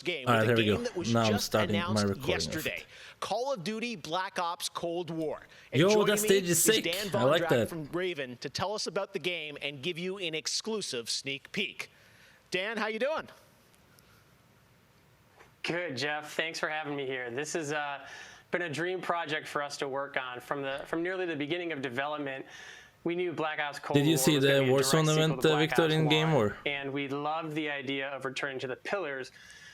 first game All with right, a here we game go. that was Now I'm just starting my announced recording of yesterday. it. Call of Duty Black Ops Cold War. And Yo, joining that stage me is sick. Dan I like Vondrak that. from Raven to tell us about the game and give you an exclusive sneak peek. Dan, how you doing? Good, Jeff. Thanks for having me here. This has been a dream project for us to work on from nearly the beginning of development. We knew Black Ops Cold War. Did you see was the gonna be a direct Warzone sequel event, to Black Victor, Ops in game, 1, or? And we loved the idea of returning to the pillars.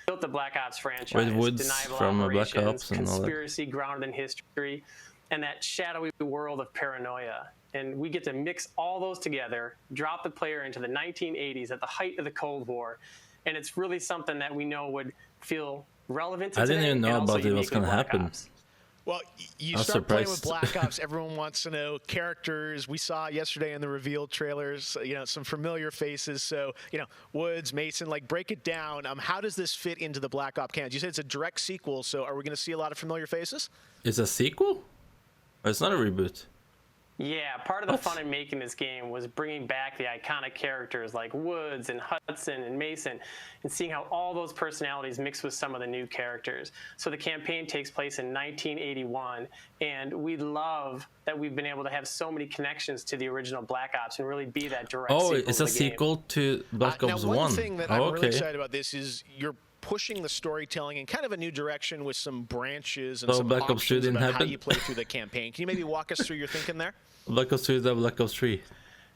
Built the Black Ops franchise. With Woods deniable from Black operations, Ops and all that. conspiracy grounded in history, and that shadowy world of paranoia. And we get to mix all those together, drop the player into the 1980s at the height of the Cold War, and it's really something that we know would feel relevant to I didn't today, even know and also about it was unique going with to Black happen. Ops. Well, you I was start playing with surprised. Black Ops, everyone wants to know characters. We saw yesterday in the reveal trailers, some familiar faces. So, Woods, Mason, break it down. How does this fit into the Black Ops canon? You said it's a direct sequel, so are we going to see a lot of familiar faces? It's a sequel? Or it's not a reboot? Yeah, part of the fun in making this game was bringing back the iconic characters like Woods and Hudson and Mason and seeing how all those personalities mix with some of the new characters. So the campaign takes place in 1981, and we love that we've been able to have so many connections to the original Black Ops and really be that direct sequel Oh, it's to a the game. sequel to Black Ops now, 1. one thing that I'm okay. really excited about this is you're pushing the storytelling in kind of a new direction with some branches and So some Black Ops 2 options didn't about how happen? you play through the campaign. Can you maybe walk us through your thinking there? Black Ops 2 is the Black Ops 3.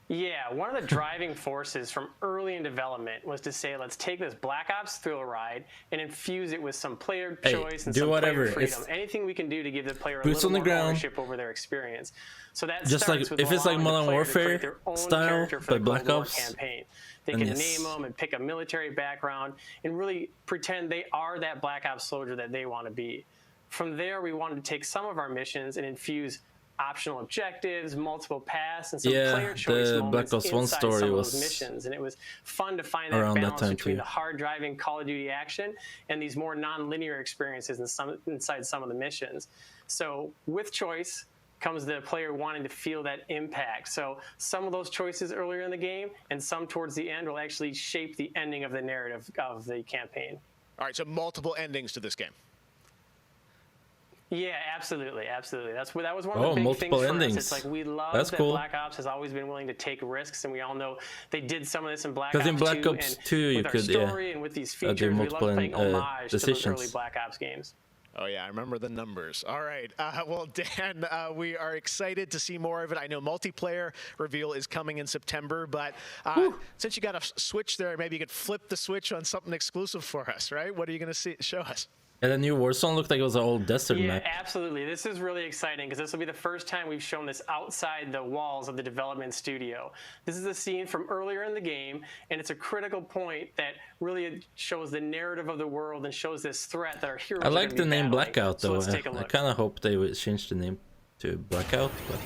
Yeah, one of the driving forces from early in development was to say, let's take this Black Ops thrill ride and infuse it with some player choice and do some whatever. player freedom. It's Anything we can do to give the player a boots little on the more ground. ownership over their experience. So that Just starts like- with if it's like allowing the Modern player to create Warfare their own style, character for but the Black Cold War Ops, campaign. They then can yes. name them and pick a military background and really pretend they are that Black Ops soldier that they want to be. From there, we wanted to take some of our missions and infuse optional objectives, multiple paths, and some player choice the moments Black Ops 1 inside story some of was those missions. And it was fun to find that around that balance time between too. the hard-driving Call of Duty action and these more non-linear experiences inside some of the missions. So with choice comes the player wanting to feel that impact. So some of those choices earlier in the game and some towards the end will actually shape the ending of the narrative of the campaign. All right, so multiple endings to this game. Yeah, absolutely. That was one of the Oh, big multiple things for endings. us. It's like we love That's that cool. Black Ops has always been willing to take risks, and we all know they did some of this in Black 'Cause Ops in Black 2. Ops and 2 you with our could, story and with these do features, we multiple love paying homage to those decisions. early Black Ops games. Oh, yeah, I remember the numbers. All right. Well, Dan, we are excited to see more of it. I know multiplayer reveal is coming in September, but since you got a switch there, maybe you could flip the switch on something exclusive for us, right? What are you going to show us? And the new Warzone looked like it was an old desert Yeah, map. absolutely. This is really exciting because this will be the first time we've shown this outside the walls of the development studio. This is a scene from earlier in the game, and it's a critical point that really shows the narrative of the world and shows this threat that our heroes I are like gonna the be name battling. Blackout So though. let's take a I look. kind of hope they would change the name to Blackout, but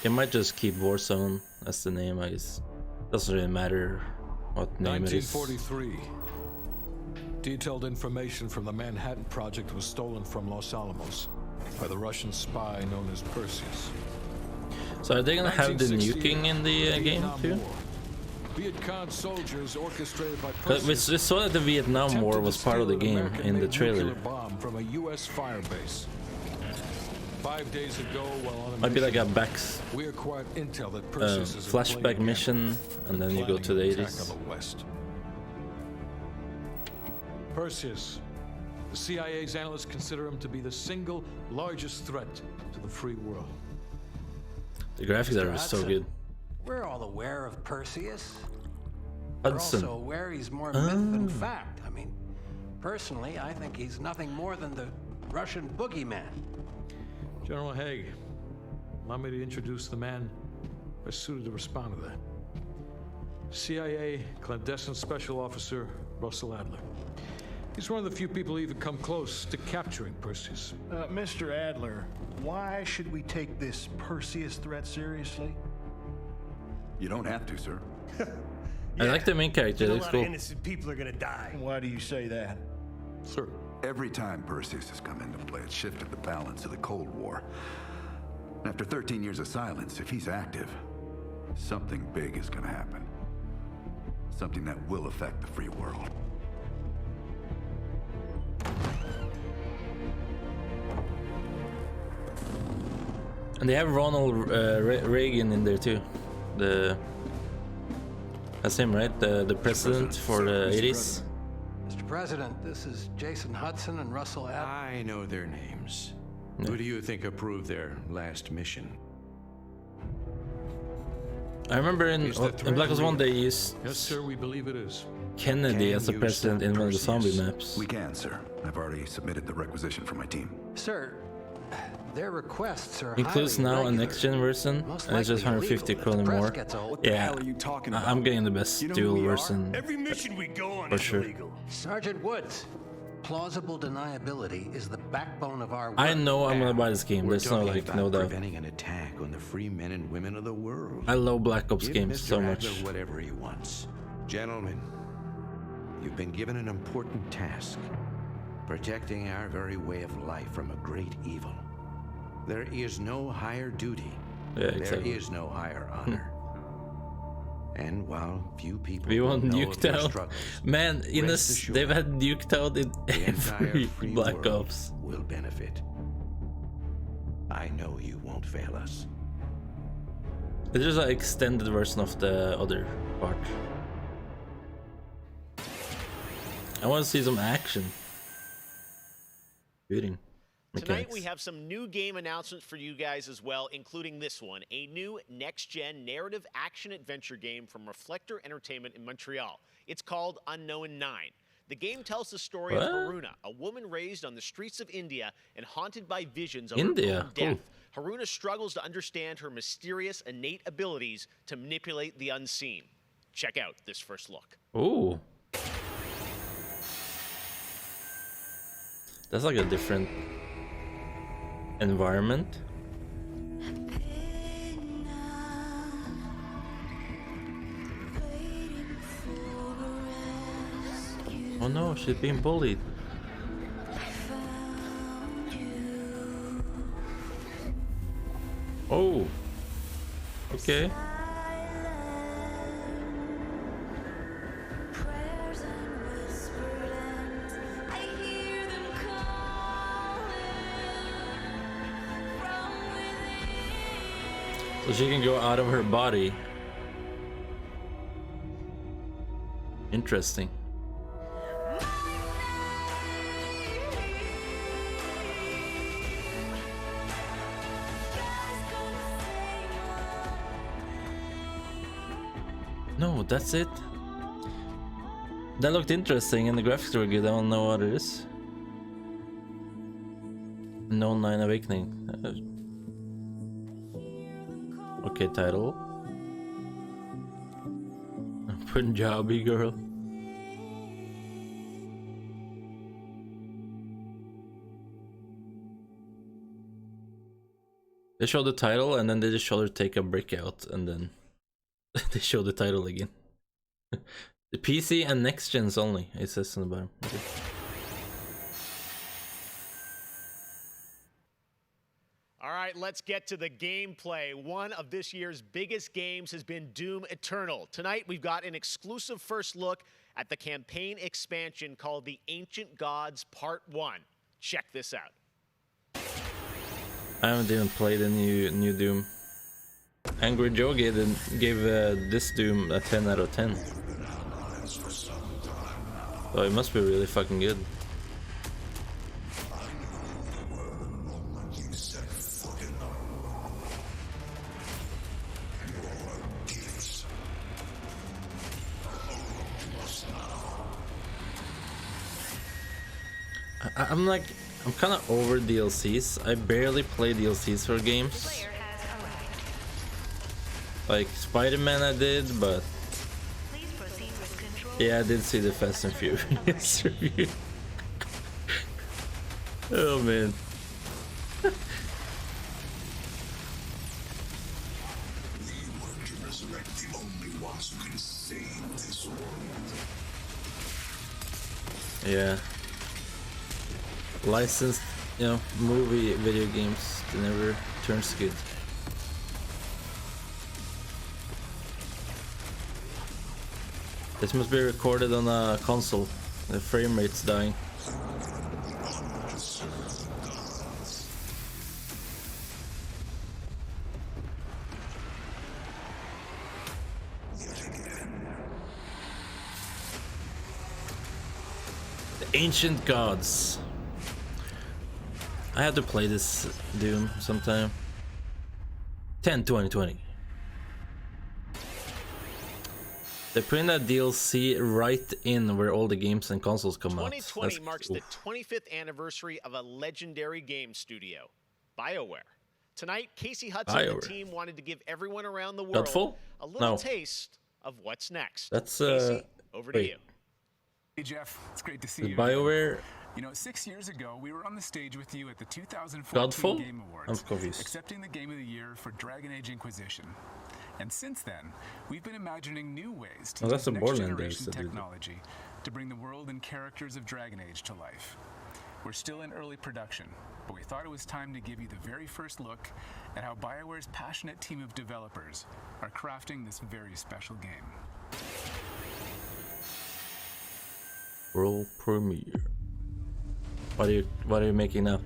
it might just keep Warzone as the name. I guess doesn't really matter what name it is. 1943. Detailed information from the Manhattan Project was stolen from Los Alamos by the Russian spy known as Perseus. So are they gonna have the 1968, nuking in the game Vietnam too? War. Viet Cong soldiers orchestrated by But we Perseus saw that the Vietnam attempted War to was part of the steal an game in the American-made trailer. nuclear bomb from a U.S. firebase. 5 days ago, while on a Might be like a mission, back we acquired intel that Perseus is in flashback play again, mission, and then you go to the planning an 80s. attack on the West. Perseus. The CIA's analysts consider him to be the single largest threat to the free world. The graphics are so Hudson. good. We're all aware of Perseus. We're Hudson. also aware he's more myth than fact. I mean, personally, I think he's nothing more than the Russian boogeyman. General Haig, allow me to introduce the man best suited to respond to that. CIA clandestine special officer Russell Adler. He's one of the few people who even come close to capturing Perseus. Mr. Adler, why should we take this Perseus threat seriously? You don't have to, sir. I like the main character. A Looks lot cool. of innocent people are gonna die. Why do you say that? Sir, Every time Perseus has come into play, it's shifted the balance of the Cold War. After 13 years of silence, if he's active, something big is gonna happen. Something that will affect the free world. And they have Ronald Reagan in there too. That's him, right? The president for the 80s. Mr. President, this is Jason Hudson and Russell App. I know their names. Who do you think approved their last mission? I remember in Black Ops 1 they used Yes, sir, we believe it is. Kennedy as the president in one of the zombie maps. We can, sir. I've already submitted the requisition for my team. Sir, their requests are Includes highly now a irregular. next-gen version, Most and it's just likely 150 illegal if the krona press more. gets a hold- What the Yeah, hell are you talking about? I'm getting the best You know dual who we are? version. Every mission we go on For is sure. illegal. Sergeant Woods, plausible deniability is the backbone of our work. I know I'm gonna buy this game. We're There's no talking like about no doubt. preventing an attack on the free men and women of the world. I love Black Ops Give games Mr. so much. Adler whatever he wants. Gentlemen, you've been given an important task. Protecting our very way of life from a great evil. There is no higher duty. Yeah, exactly. There is no higher honor. And while few people We want know of Nuked their Out. struggles, Man, in rest this, assured, they've had Nuked Out in the entire every free Black world Ops. will benefit. I know you won't fail us. It's just an extended version of the other part. I want to see some action. Shooting. Tonight Mechanics. we have some new game announcements for you guys as well, including this one, a new next-gen narrative action-adventure game from Reflector Entertainment in Montreal. It's called Unknown9. The game tells the story of Haruna, a woman raised on the streets of India and haunted by visions of her own death. Haruna struggles to understand her mysterious innate abilities to manipulate the unseen. Check out this first look. Ooh. That's like a different environment. Oh no, she's being bullied. Oh. Okay. So she can go out of her body. Interesting. No, that's it. That looked interesting and the graphics were good. I don't know what it is. Unknown9 Awakening. Okay, title. Punjabi girl. They show the title and then they just show her take a brick out and then they show the title again. The PC and next gens only, it says on the bottom. Okay. All right, let's get to the gameplay. One of this year's biggest games has been Doom Eternal. Tonight, we've got an exclusive first look at the campaign expansion called The Ancient Gods Part 1. Check this out. I haven't even played the new Doom. Angry Joe gave this Doom a 10 out of 10. So it must be really fucking good. I'm kind of over DLCs. I barely play DLCs for games. Like Spider-Man I did, but yeah, I did see the Fast and Furious review. Oh man. Yeah. Licensed, you know, movie, video games, it never turns good. This must be recorded on a console. The frame rate's dying. Ancient Gods. I have to play this Doom sometime. 10/20/20. They put in that DLC right in where all the games and consoles come out. 2020 marks the 25th anniversary of a legendary game studio, BioWare. Tonight, Casey Hudson and the team wanted to give everyone around the world Godfall? a little No. taste of what's next. That's Casey, over to wait. you. Hey Jeff, it's great to see Is you. BioWare You know, 6 years ago, we were on the stage with you at the 2014 Godfall? Game Awards, I'm confused. accepting the Game of the Year for Dragon Age Inquisition. And since then, we've been imagining new ways to that's use a Borderlands next-generation that did it. technology to bring the world and characters of Dragon Age to life. We're still in early production, but we thought it was time to give you the very first look at how BioWare's passionate team of developers are crafting this very special game. World premiere. What are you making now?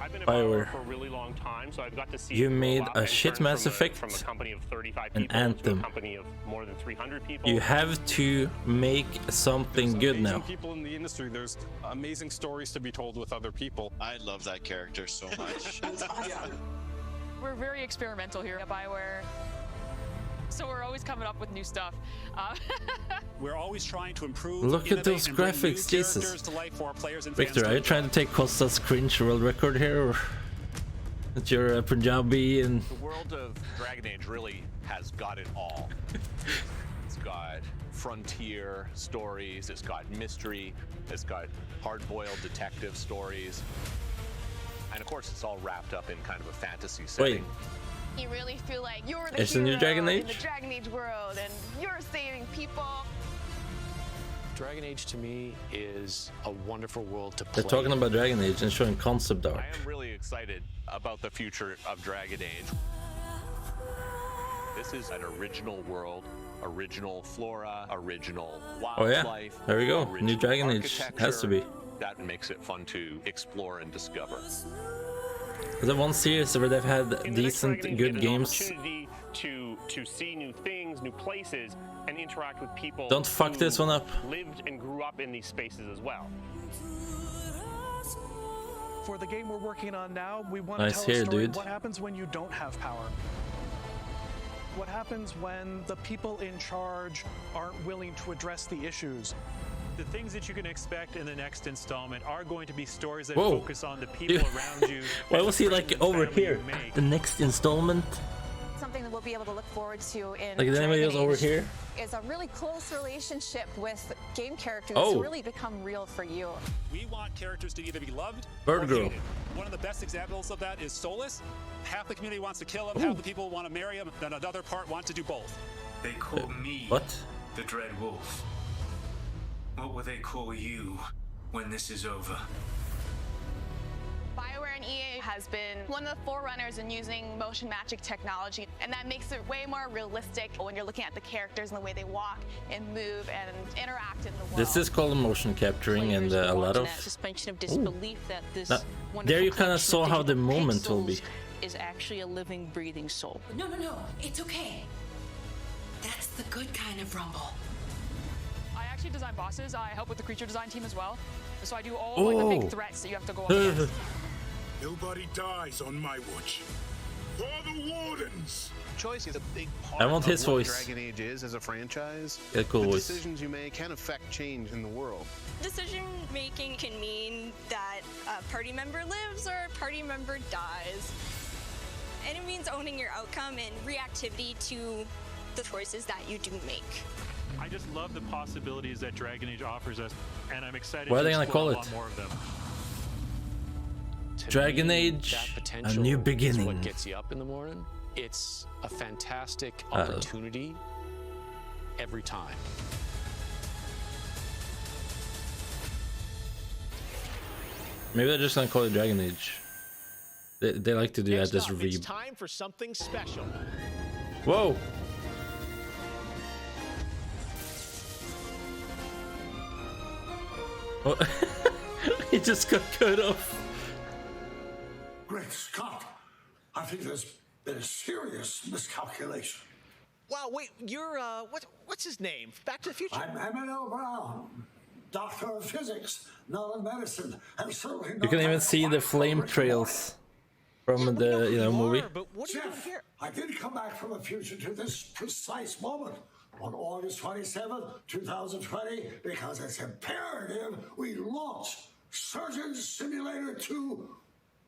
I've been BioWare. for a really long time, so I've got to see. You it grow made up a and shit turn Mass from Effect, from a company of 35 an people Anthem. to a company of more than 300 people. You have to make something good now. People in the industry, there's amazing stories to be told with other people. I love that character so much. We're very experimental here at BioWare, so we're always coming up with new stuff. We're always trying to improve. Look at those graphics, Jesus. Victor, are you trying to take Costa's cringe world record here, or that you're a Punjabi and? The world of Dragon Age really has got it all. It's got frontier stories, it's got mystery, it's got hard-boiled detective stories, and of course it's all wrapped up in kind of a fantasy setting. Wait. You really feel like you're the It's hero the new Dragon in the Age? Dragon Age world, and you're saving people. Dragon Age to me is a wonderful world to play. They're talking about Dragon Age and showing concept art. I am really excited about the future of Dragon Age. This is an original world, original flora, original wildlife. Oh yeah, there we go. New original Dragon Age has to be. That makes it fun to explore and discover. Is that one series where they've had decent, Dragon Age, good you get an games? opportunity to see new things, new places, and interact with people. Don't fuck who this one up. Lived and grew up in these spaces as well. For the game we're working on now, we want Nice to tell hair, a story. dude. What happens when you don't have power? What happens when the people in charge aren't willing to address the issues? The things that you can expect in the next installment are going to be stories that Whoa. focus on the people around you. Why was he like over here? The next installment? Something that we'll be able to look forward to in Like, is anybody else Dragon over Age here? is a really close relationship with game characters Oh. to really become real for you. We want characters to either be loved Bird or Girl. hated. One of the best examples of that is Solus. Half the community wants to kill him, half the people want to marry him, then another part want to do both. They call me What? the Dread Wolf. What will they call you when this is over? BioWare and EA has been one of the forerunners in using motion magic technology, and that makes it way more realistic when you're looking at the characters and the way they walk and move and interact in the world. This is called motion capturing, and a lot of. suspension of disbelief that this Now, there you kind of saw how the moment will be. is actually a living, breathing soul. No, it's okay. That's the good kind of rumble. I actually design bosses. I help with the creature design team as well. So I do all like the big threats that you have to go up against. Nobody dies on my watch. For the Wardens! Choice is a big part I want of his what voice. Dragon Age is as a franchise. Yeah, cool the voice. decisions you make can affect change in the world. Decision making can mean that a party member lives or a party member dies. And it means owning your outcome and reactivity to the choices that you do make. I just love the possibilities that Dragon Age offers us, and I'm excited What are to they gonna explore call a it? lot more of them. Dragon Age, a new beginning. Is what gets you up in the morning. It's a fantastic opportunity every time. Maybe they're just gonna call it Dragon Age. They like to do that. Next This up, it's re. time for something special. Whoa! Oh. He just got cut off. Great Scott! I think there's been a serious miscalculation. Wow, wait, you're, what's his name? Back to the Future. I'm Emmett Brown. doctor of physics, not of medicine, and certainly You can even see the flame trails from the movie. Jeff, I did come back from the future to this precise moment on August 27th, 2020, because it's imperative we launch Surgeon Simulator 2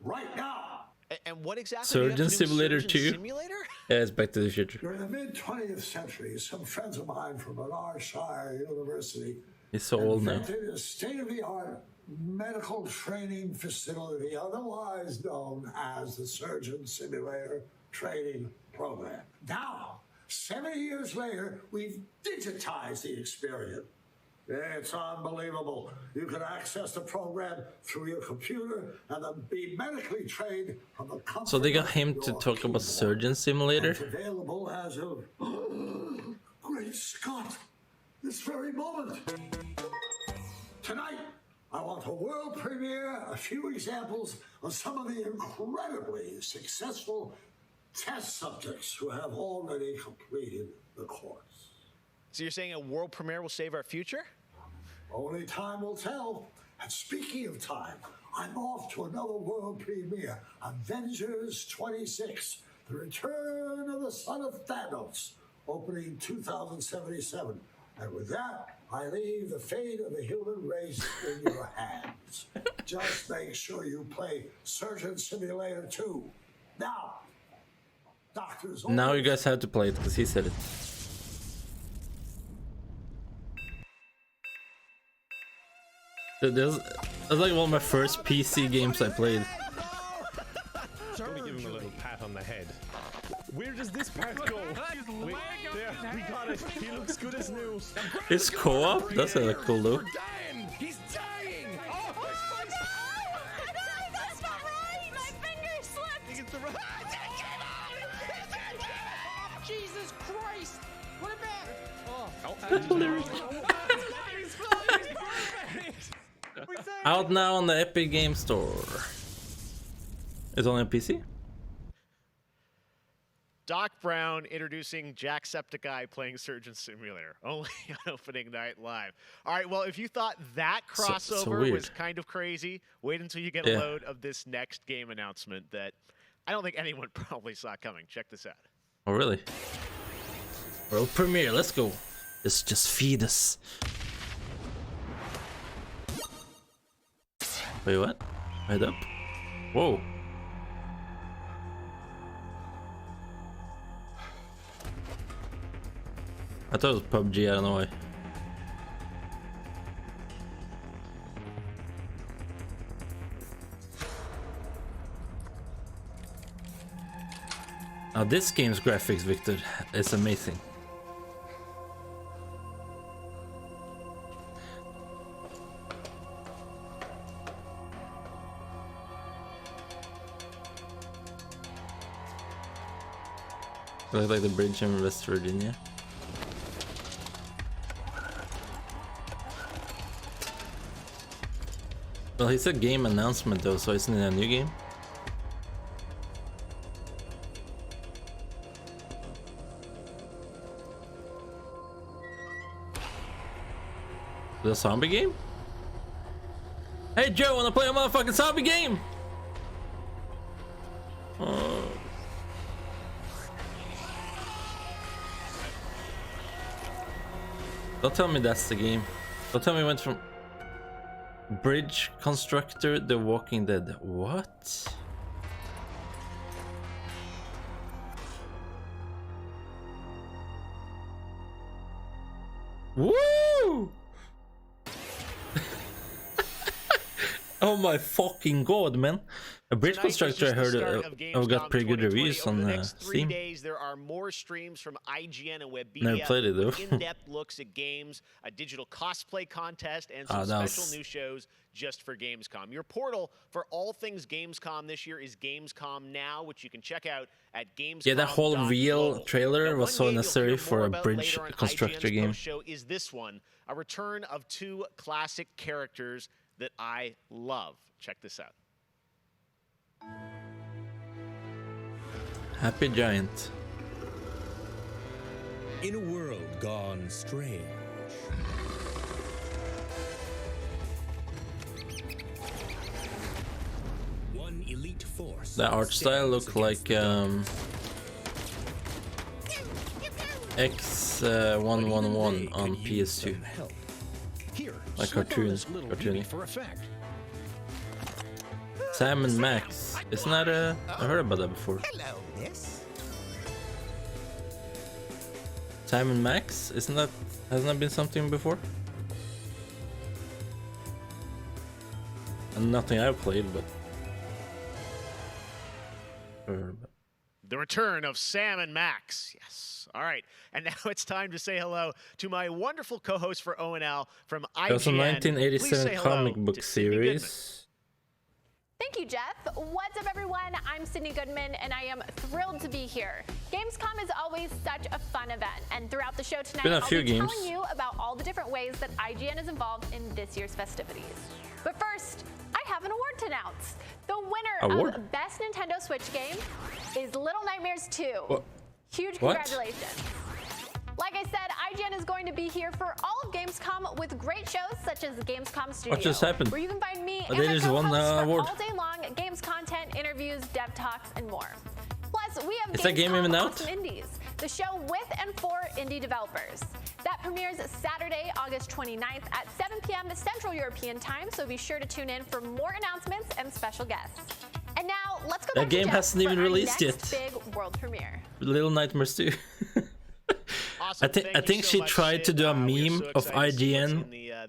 right now. And what exactly? Surgeon Simulator 2? Simulator? Yeah, it's Back to the Future. During the mid-20th century, some friends of mine from Shire University He's so old now. invented a state-of-the-art medical training facility, otherwise known as the Surgeon Simulator Training Program. Now, 70 years later, we've digitized the experience. It's unbelievable. You can access the program through your computer and then be medically trained from the comfort. So they got him to talk about Surgeon Simulator. It's available as of great Scott, this very moment. Tonight, I want to world premiere a few examples of some of the incredibly successful test subjects who have already completed the course. So you're saying a world premiere will save our future? Only time will tell. And speaking of time, I'm off to another world premiere, Avengers 26, The Return of the Son of Thanos, opening 2077. And with that, I leave the fate of the human race in your hands. Just make sure you play Surgeon Simulator 2. Now, doctors... Now you guys have to play it because he said it. That's like one of my first PC games I played. Let me give him a little pat on the head. Where does this part go? Wait, there, we got it. He looks good as new. It's co-op? That's a cool look. He's dying! Oh, that's not right! My finger slipped! It's the right. Jesus Christ! What a Out now on the Epic Game Store. It's only on PC? Doc Brown introducing Jacksepticeye playing Surgeon Simulator, only on opening night live. All right, well, if you thought that crossover was kind of crazy, wait until you get a load of this next game announcement that I don't think anyone probably saw coming. Check this out. Oh, really? World premiere, let's go. Just feed us. Wait, what? Head up. Whoa. I thought it was PUBG, I don't know why. Now this game's graphics, Victor, is amazing. Looks like the bridge in West Virginia. Well, he said game announcement though, so isn't it a new game? The zombie game? Hey Joe, wanna play a motherfucking zombie game? Oh. Don't tell me that's the game. Don't tell me it went from Bridge Constructor, The Walking Dead. What? Woo! Oh my fucking god, man. A Bridge Constructor I heard got pretty good reviews on Steam. 3 days there are more streams from IGN and Webedia. Never played it though. In-depth looks at games, a digital cosplay contest, and some special new shows just for Gamescom. Your portal for all things Gamescom this year is Gamescom Now, which you can check out at Gamescom. Yeah, that whole real trailer was so necessary for a Bridge Constructor game. Show is this one, a return of two classic characters that I love. Check this out. Happy Giant. In a world gone strange, The art style looked like X111 on PS2. Like cartoony. Sam and Max. Isn't that I heard about that before. Hello, miss. Sam and Max? Hasn't that been something before? And nothing I've played, but the return of Sam and Max. Yes. All right. And now it's time to say hello to my wonderful co-host for ONL from IGN. It was a 1987 comic book series. Thank you, Jeff. What's up, everyone? I'm Sydney Goodman, and I am thrilled to be here. Gamescom is always such a fun event, and throughout the show tonight, I'll be telling you about all the different ways that IGN is involved in this year's festivities. But first, I have an award to announce. The winner of Best Nintendo Switch Game is Little Nightmares 2. What? Huge congratulations. Like I said, IGN is going to be here for all of Gamescom with great shows such as the Gamescom Studio. What just happened? Where you can find me and they my just won the co-hosts for award. all day long games content, interviews, dev talks, and more. Plus, we have Is that game even out? Awesome Indies, the show with and for indie developers. That premieres Saturday, August 29th at 7 p.m. Central European Time, so be sure to tune in for more announcements and special guests. And now, let's go back That game to Jeff hasn't even for our released next yet. big world premiere. Little Nightmares 2. Awesome. I think she tried to do a meme of IGN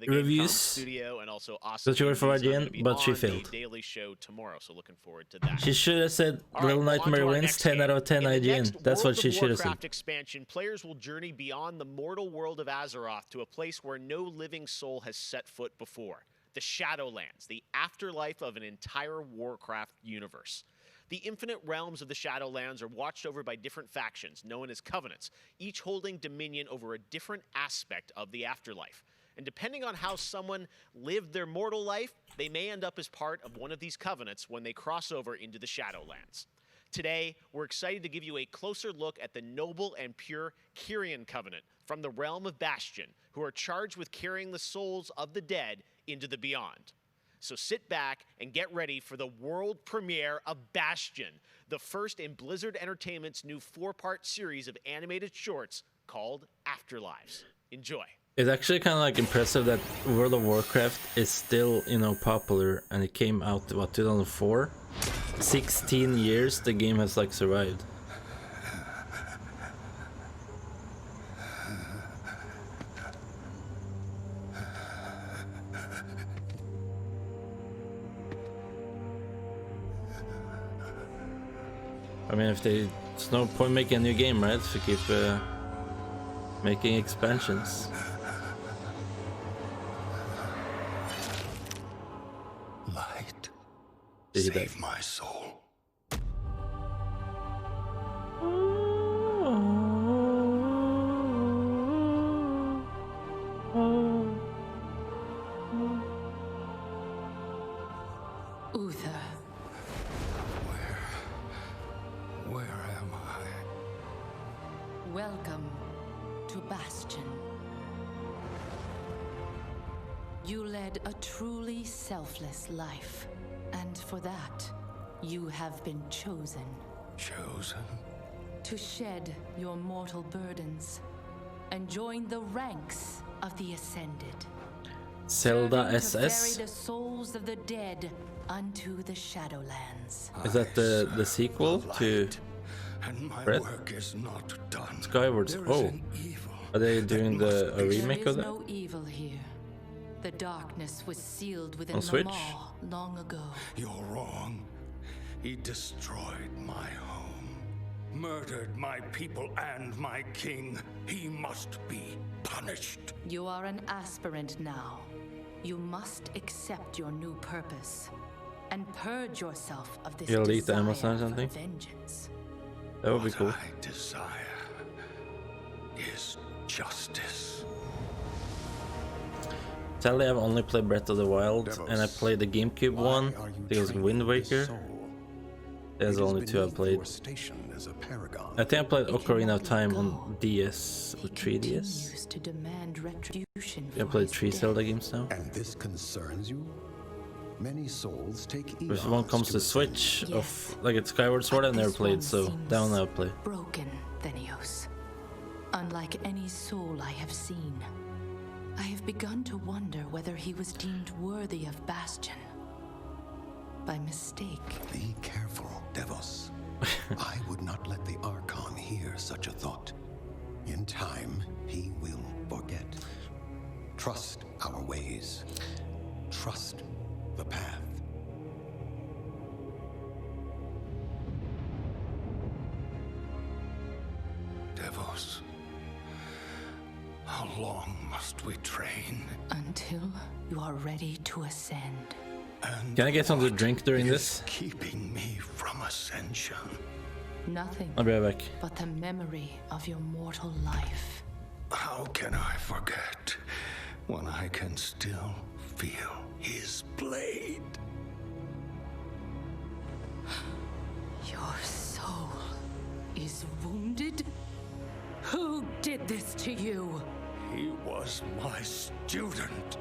reviews. Studio and also awesome That you were for IGN, but she failed. Daily show tomorrow, so looking forward to that. She should have said Little Nightmare wins 10 out of 10 IGN. That's what she should have said. Warcraft expansion, players will journey beyond the mortal world of Azeroth to a place where no living soul has set foot before. The Shadowlands, the afterlife of an entire Warcraft universe. The infinite realms of the Shadowlands are watched over by different factions, known as covenants, each holding dominion over a different aspect of the afterlife. And depending on how someone lived their mortal life, they may end up as part of one of these covenants when they cross over into the Shadowlands. Today, we're excited to give you a closer look at the noble and pure Kyrian Covenant from the realm of Bastion, who are charged with carrying the souls of the dead into the beyond. So sit back and get ready for the world premiere of Bastion, the first in Blizzard Entertainment's new 4-part series of animated shorts called Afterlives. Enjoy. It's actually kind of like impressive that World of Warcraft is still, popular, and it came out, 2004? 16 years the game has survived. I mean, there's no point making a new game, right? If you keep making expansions. Light, save my soul. Uther. Where am I? Welcome to Bastion. You led a truly selfless life, and for that, you have been chosen. Chosen? To shed your mortal burdens and join the ranks of the Ascended. Zelda To SS? ferry the souls of the dead unto the Shadowlands. Is that the sequel to And my Red? work is not done. Skyward? There is Oh, an evil are they doing a remake There of is that? no evil here. The darkness was sealed within On the Switch? maw long ago. You're wrong. He destroyed my home, murdered my people and my king. He must be punished. You are an aspirant now. You must accept your new purpose and purge yourself of this You'll lead the desire Amazon or for something? vengeance. That would be cool. What I desire is justice. Sadly, I've only played Breath of the Wild, and I played the GameCube one. I think it was Wind Waker. There's the only two I've played. I think I played Ocarina of Time on DS or 3DS. To demand retribution I played 3 Zelda games now. And this concerns you? Many souls take If one comes to Switch of like it's Skyward Sword, I never played, so that one I'll play. Broken, Thenios. Unlike any soul I have seen, I have begun to wonder whether he was deemed worthy of Bastion. By mistake. Be careful, Devos. I would not let the Archon hear such a thought. In time, he will forget. Trust our ways. Trust the path. Devos, how long must we train? Until you are ready to ascend. And can I get something to drink during is this? Keeping me from ascension. Nothing. I'll be right back. But the memory of your mortal life. How can I forget when I can still feel his blade? Your soul is wounded? Who did this to you? He was my student.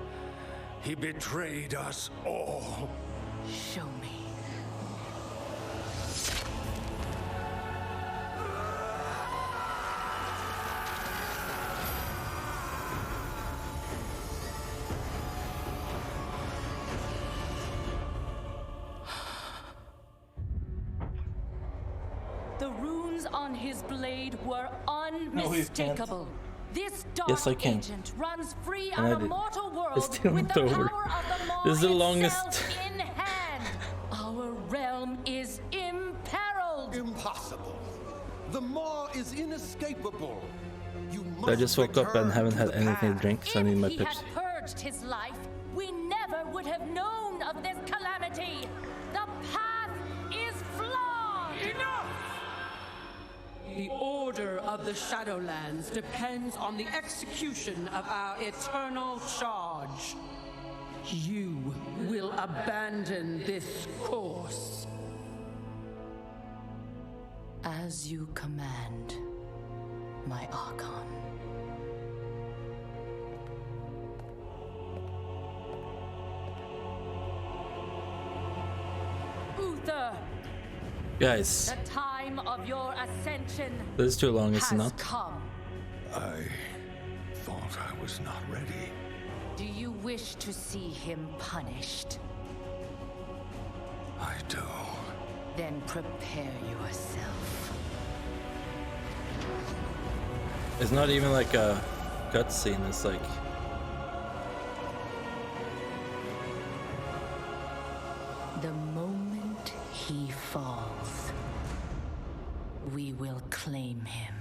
He betrayed us all. Show me. The runes on his blade were unmistakable. This dark Yes, I can. agent runs free And on I a did. mortal world It's still with not the over. power of the Maw This is the itself longest. in hand. Our realm is imperiled. Impossible. The Maw is inescapable. You I just woke up and haven't had anything to drink, so I need my If he pips. had purged his life, we never would have known of this calamity. The path is flawed. Enough! The order of the Shadowlands depends on the execution of our eternal charge. You will abandon this course. As you command, my Archon. Uther, Guys, the time of your ascension this is too long, is it has not? come. I thought I was not ready. Do you wish to see him punished? I do. Then prepare yourself. It's not even like a cutscene, it's like... The moment he falls, we will claim him.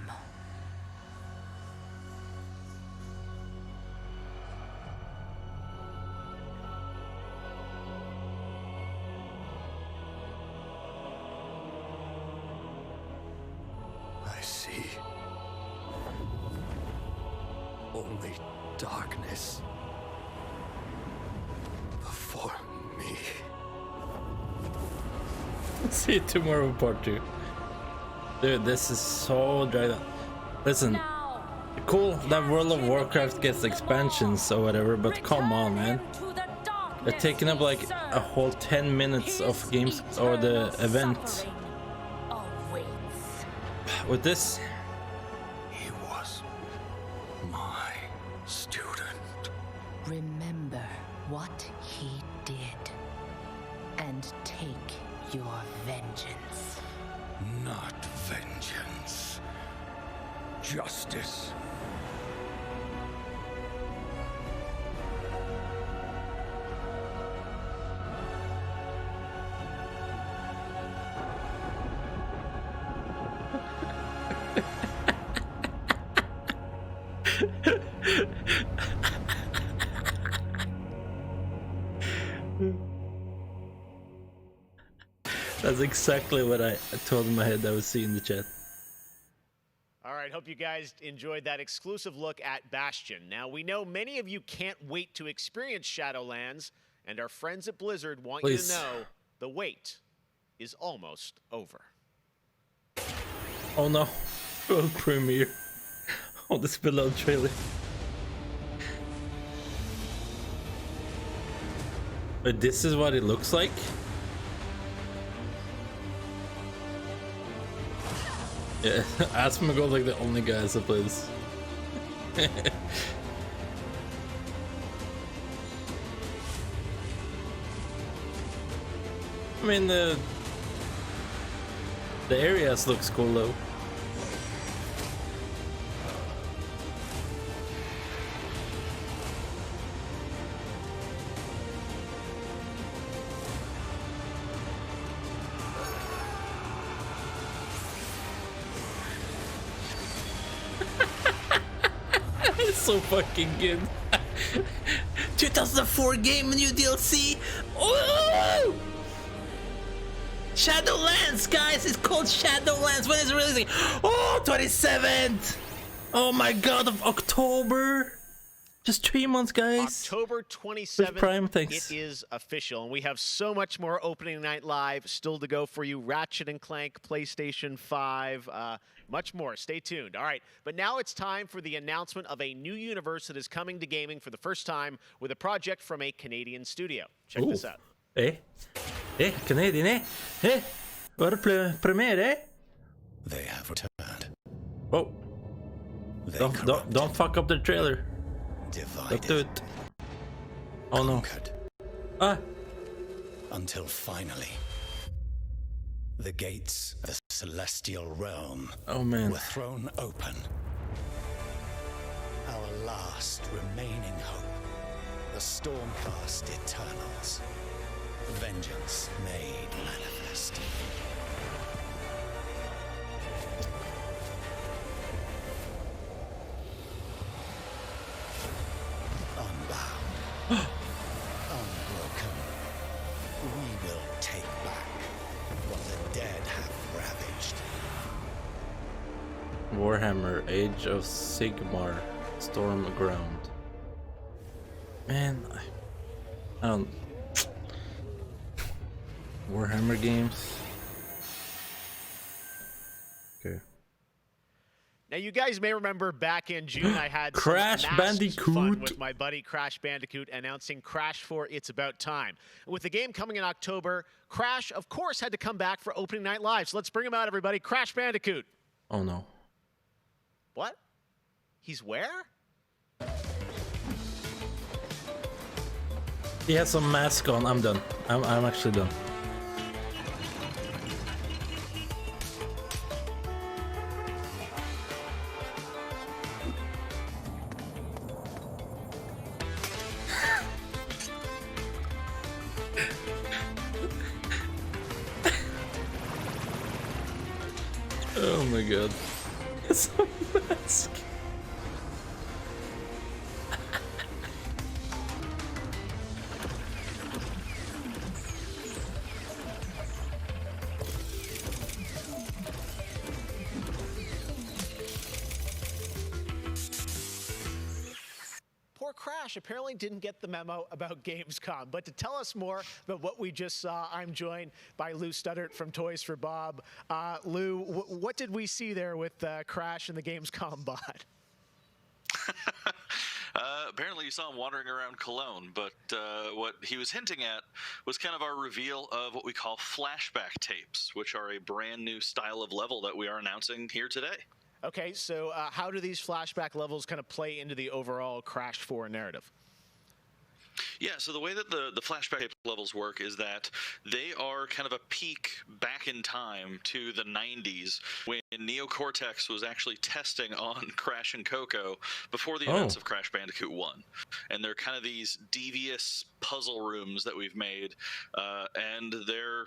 I see. Only darkness before me. See you tomorrow, part 2. Dude, this is so dragged out. Listen, cool that World of Warcraft gets expansions or whatever, but come on, man. They're taking up like a whole 10 minutes of games or the event. With this, He was my student. Remember what he did and take your vengeance. Not vengeance. Justice. that's exactly what I told in my head I would see in the chat. All right, hope you guys enjoyed that exclusive look at Bastion. Now, we know many of you can't wait to experience Shadowlands, and our friends at Blizzard want you to know the wait is almost over. Oh no, world premiere. Oh, this beloved trailer. This is what it looks like. Yeah, Asmongold's like the only guys that play this. I mean, the areas looks cool though. It's so fucking good. 2004 game, new DLC. Oh! Shadowlands, guys, it's called Shadowlands. When is it releasing? Oh, 27th. Oh my god, of October. Just 3 months, guys. October 27th, Prime, thanks. it is official, and we have so much more opening night live still to go for you. Ratchet and Clank, PlayStation 5, much more. Stay tuned. All right, but now it's time for the announcement of a new universe that is coming to gaming for the first time with a project from a Canadian studio. Check this out. Canadian, Var det premiere? They have returned. Oh. Don't fuck up the trailer. Divided. Don't do it. Oh no. Ah. Until finally, the gates of the celestial realm were thrown open. Our last remaining hope, the Stormcast Eternals. Vengeance made manifest. Unbound, unbroken, we will take back what the dead have ravaged. Warhammer, Age of Sigmar, Stormground. Man, I don't. Warhammer games. Okay. Now, you guys may remember back in June, I had Crash some Bandicoot fun with my buddy Crash Bandicoot announcing Crash 4 It's About Time. With the game coming in October, Crash, of course, had to come back for opening night live. So let's bring him out, everybody. Crash Bandicoot. Oh, no. What? He's where? He has some mask on. I'm done. I'm actually done. Oh my god. It's a mask. Poor Crash apparently didn't get the memo about Gamescom. But to tell us more about what we just saw, I'm joined by Lou Studdert from Toys for Bob. Lou, what did we see there with Crash and the Gamescom bot? Apparently you saw him wandering around Cologne, but what he was hinting at was kind of our reveal of what we call flashback tapes, which are a brand new style of level that we are announcing here today. Okay, so how do these flashback levels kind of play into the overall Crash 4 narrative? Yeah, so the way that the flashback tape levels work is that they are kind of a peek back in time to the 90s when Neo Cortex was actually testing on Crash and Coco before the events of Crash Bandicoot 1. And they're kind of these devious puzzle rooms that we've made, and they're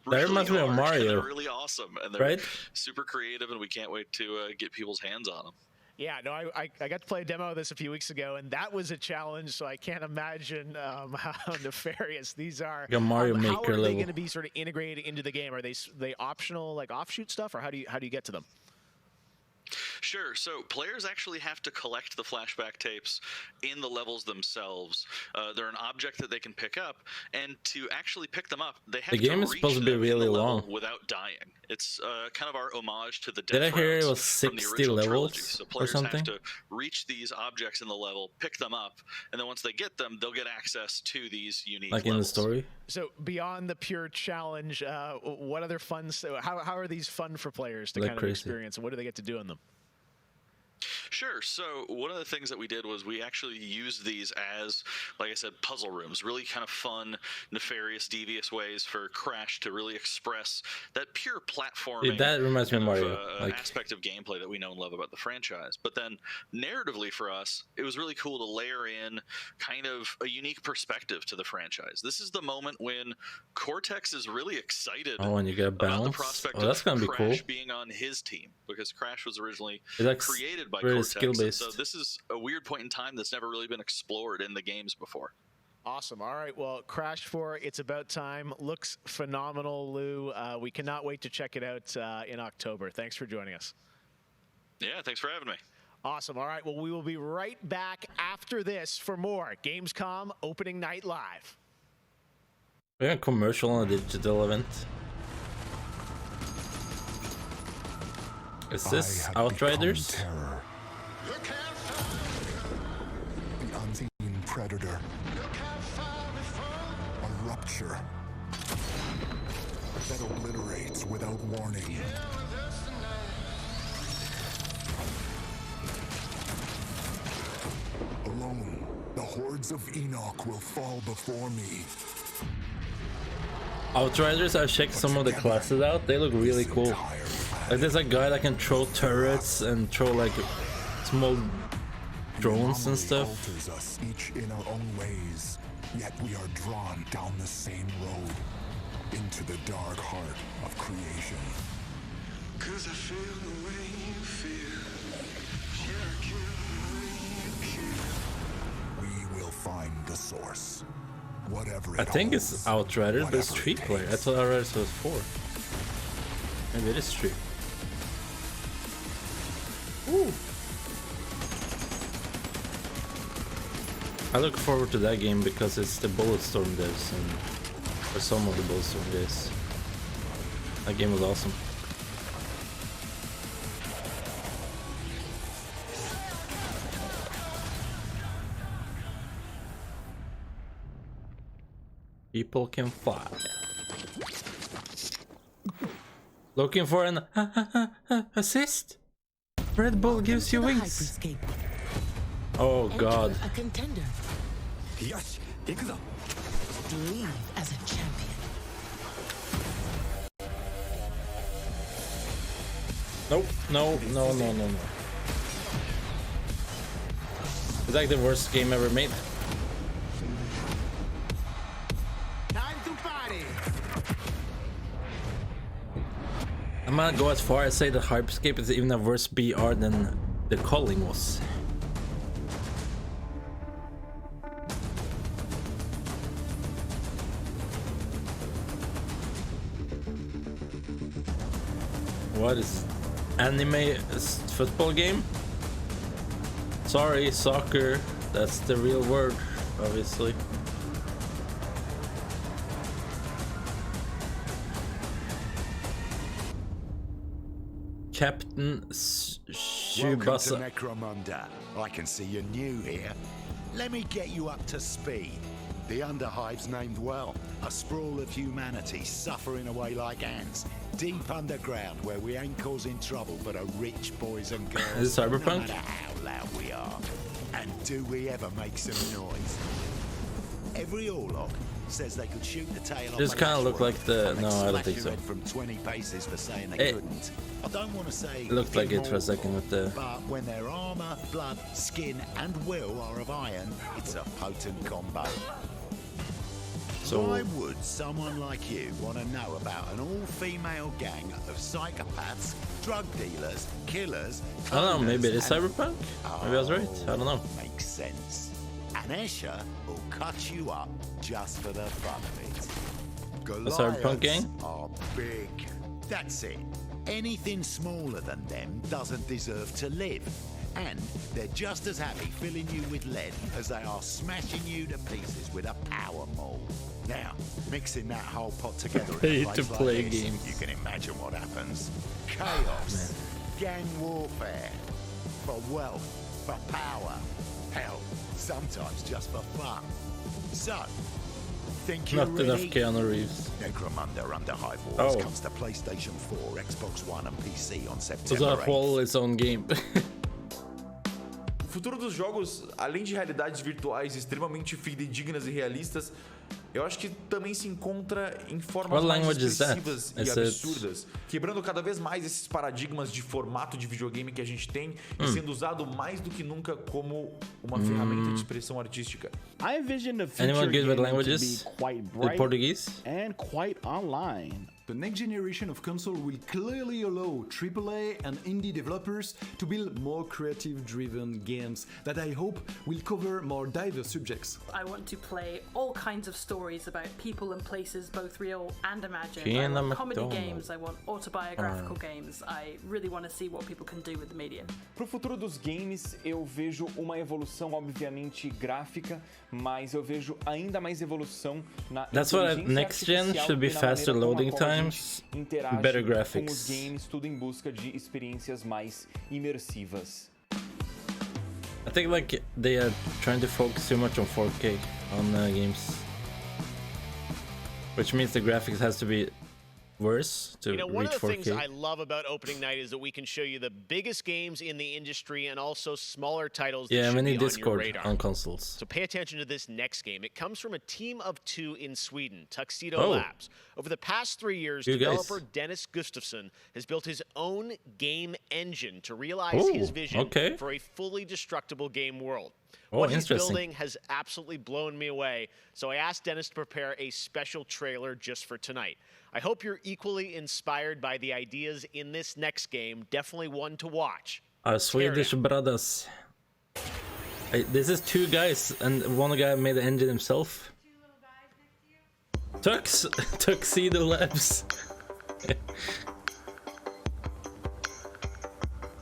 That reminds me of Mario. They're really awesome, and they're super creative, and we can't wait to get people's hands on them. Yeah, no, I got to play a demo of this a few weeks ago, and that was a challenge, so I can't imagine how nefarious these are. Like a Mario Maker how are level. they going to be sort of integrated into the game? Are they optional, like offshoot stuff, or how do you get to them? Sure. So players actually have to collect the flashback tapes in the levels themselves. They're an object that they can pick up, and to actually pick them up, they have the game to is reach supposed to be them really in the long level without dying. It's kind of our homage to the Did I Death hear it Rounds was from the 60 original levels trilogy. So or players something? have to reach these objects in the level, pick them up, and then once they get them, they'll get access to these unique like in the levels. story. So beyond the pure challenge, what other fun? How are these fun for players to Like kind of crazy. experience, and what do they get to do in them? Sure. So one of the things that we did was we actually used these as, like I said, puzzle rooms. Really kind of fun, nefarious, devious ways for Crash to really express that pure platforming. Yeah, that reminds me of kind Mario. Like, aspect of gameplay that we know and love about the franchise. But then narratively for us, it was really cool to layer in kind of a unique perspective to the franchise. This is the moment when Cortex is really excited oh, and you get a about the balance. prospect Oh, that's of gonna be cool. Crash being on his team, because Crash was originally It's like created by very Cortex. And skill-based. so this is a weird point in time that's never really been explored in the games before. Awesome. All right. Well, Crash 4, It's About Time looks phenomenal, Lou. We cannot wait to check it out in October. Thanks for joining us. Yeah, thanks for having me. Awesome. All right. Well, we will be right back after this for more Gamescom Opening Night Live. we got a commercial on a digital event. Is this Outriders? The unseen predator. A rupture that obliterates without warning. Alone, the hordes of Enoch will fall before me. Outriders, I've checked some of the classes out. They look really cool. Like there's a guy that can throw turrets and throw like small drones and stuff. Alters us each in our own ways, yet we are drawn down the same road into the dark heart of creation. 'Cause I feel the way you feel. Yeah, I kill the way you kill. We will find the source. Whatever it I think holds, it's Outriders, but it's whatever it 3 player. I takes. thought Outriders was 4. Maybe it is 3. Ooh. I look forward to that game because it's the Bulletstorm devs, and or some of the Bulletstorm devs. That game was awesome. People can fly. Looking for an assist? Red Bull gives you wings. Oh god. A contender. Yes, ikuzo. Leave as a champion. Nope, no. It's like the worst game ever made. Time to party. I'm gonna go as far as say that Hyperscape is even a worse BR than The Calling was. What is anime football game? Sorry, soccer. That's the real word, obviously. Captain Welcome to Shubasa. Necromunda. I can see you're new here. Let me get you up to speed. The Underhive's named well. A sprawl of humanity suffering away like ants. Deep underground where we ain't causing trouble but are rich boys and girls. Is it Cyberpunk? No matter how loud we are. And do we ever make some noise? Every Orlok says they could shoot the tail off This a kind of looked Lashworth, like the... and No, they'd I don't slash think your so. head from 20 paces for saying they It couldn't. I don't want to say looked like it for a immoral, second with the... but when their armor, blood, skin, and will are of iron, it's a potent combo. So- why would someone like you want to know about an all-female gang of psychopaths, drug dealers, killers? I don't know, maybe it is and- Cyberpunk? Maybe I was right, I don't know. Makes sense. And Escher will cut you up just for the fun of it. Cyberpunk gang? Goliaths are big. That's it. Anything smaller than them doesn't deserve to live. And they're just as happy filling you with lead as they are smashing you to pieces with a power maul. Now, mixing that whole pot together I in a hate to place like play this, games. you can imagine what happens. Chaos, gang warfare, for wealth, for power, hell, sometimes just for fun. So, think you're Not ready? enough Keanu Reeves. Necromunda Under Hive Wars Oh. comes to PlayStation 4, Xbox One and PC on So September that 8th. whole its own game. O futuro dos jogos, além de realidades virtuais extremamente fidedignas e realistas, eu acho que também se encontra em formas What mais language is that? expressivas e Is it- absurdas, quebrando cada vez mais esses paradigmas de formato de videogame que a gente tem e sendo usado mais do que nunca como uma ferramenta de expressão artística. I envision the future Anyone good with gaming languages? to be quite With bright Portuguese? and quite online. The next generation of console will clearly allow AAA and indie developers to build more creative-driven games that I hope will cover more diverse subjects. I want to play all kinds of stories about people and places, both real and imagined. I Fiona want comedy McDonald. games, I want autobiographical games. I really want to see what people can do with the medium. Pro futuro dos games, eu vejo uma evolução, obviamente, gráfica, mas eu vejo ainda mais evolução na That's what inteligência next gen artificial should be e na faster maneira como loading a qual a gente times, interage better com graphics. os games, tudo em busca de experiências mais imersivas. I think like they are trying to focus too much on 4K on games, which means the graphics has to be worse to You know, one reach of the 4K. things I love about opening night is that we can show you the biggest games in the industry and also smaller titles that Yeah, should we need be on your Discord radar. on consoles. So pay attention to this next game. It comes from a team of two in Sweden, Tuxedo Oh. Labs. Over the past 3 years, You guys. developer Dennis Gustafsson has built his own game engine to realize his Ooh, vision okay. for a fully destructible game world. Oh, What he's interesting. building has absolutely blown me away, so I asked Dennis to prepare a special trailer just for tonight. I hope you're equally inspired by the ideas in this next game. Definitely one to watch. Our Swedish brothers. Hey, this is two guys, and one guy made the engine himself. Tuxedo Labs.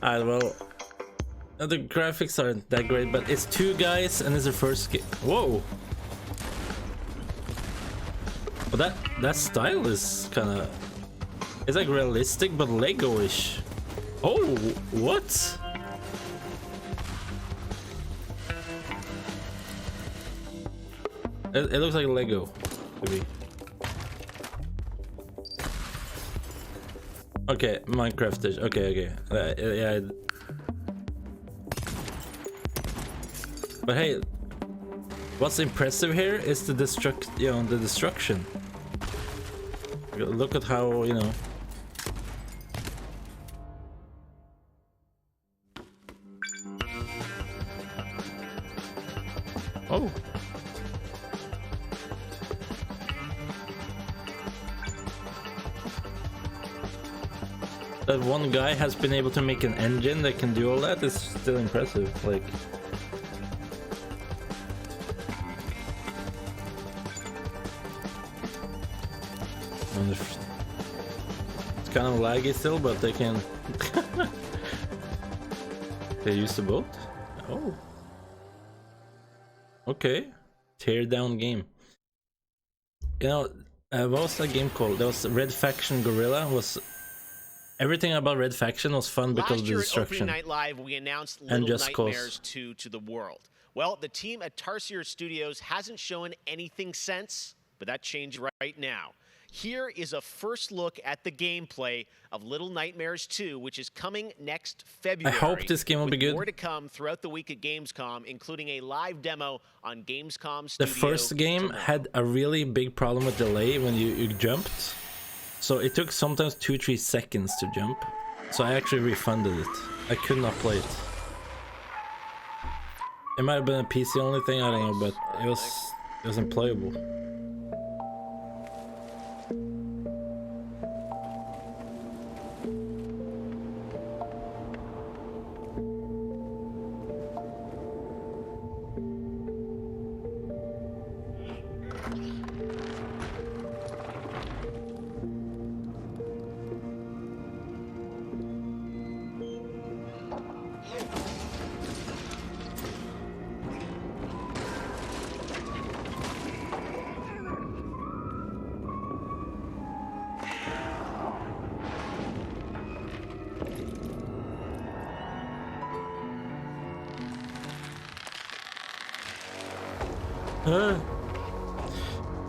Alright, well, the graphics aren't that great, but it's two guys, and it's the first game. Whoa! But that style is kind of, it's like realistic but Lego-ish. Oh, what? It looks like Lego to me. Okay, Minecraft-ish. Okay. Yeah. But hey, what's impressive here is the destruction. Look at how, you know. Oh. That one guy has been able to make an engine that can do all that is still impressive. Like, and it's kind of laggy still, but they can. They use the boat. Oh. Okay. Tear down game. You know, what was that game called? There was Red Faction Guerrilla. Was everything about Red Faction was fun because of the Last year at Opening destruction. Night Live, we announced And Little Just Cause. Nightmares 2 to the world. Well, the team at Tarsier Studios hasn't shown anything since, but that changed right now. Here is a first look at the gameplay of Little Nightmares 2, which is coming next February. I hope this game will be with good. More to come throughout the week at Gamescom, including a live demo on Gamescom The Studio first game tomorrow. had a really big problem with delay when you jumped. So it took sometimes 2-3 seconds to jump. So I actually refunded it. I could not play it. It might have been a PC only thing, I don't know, but it was unplayable.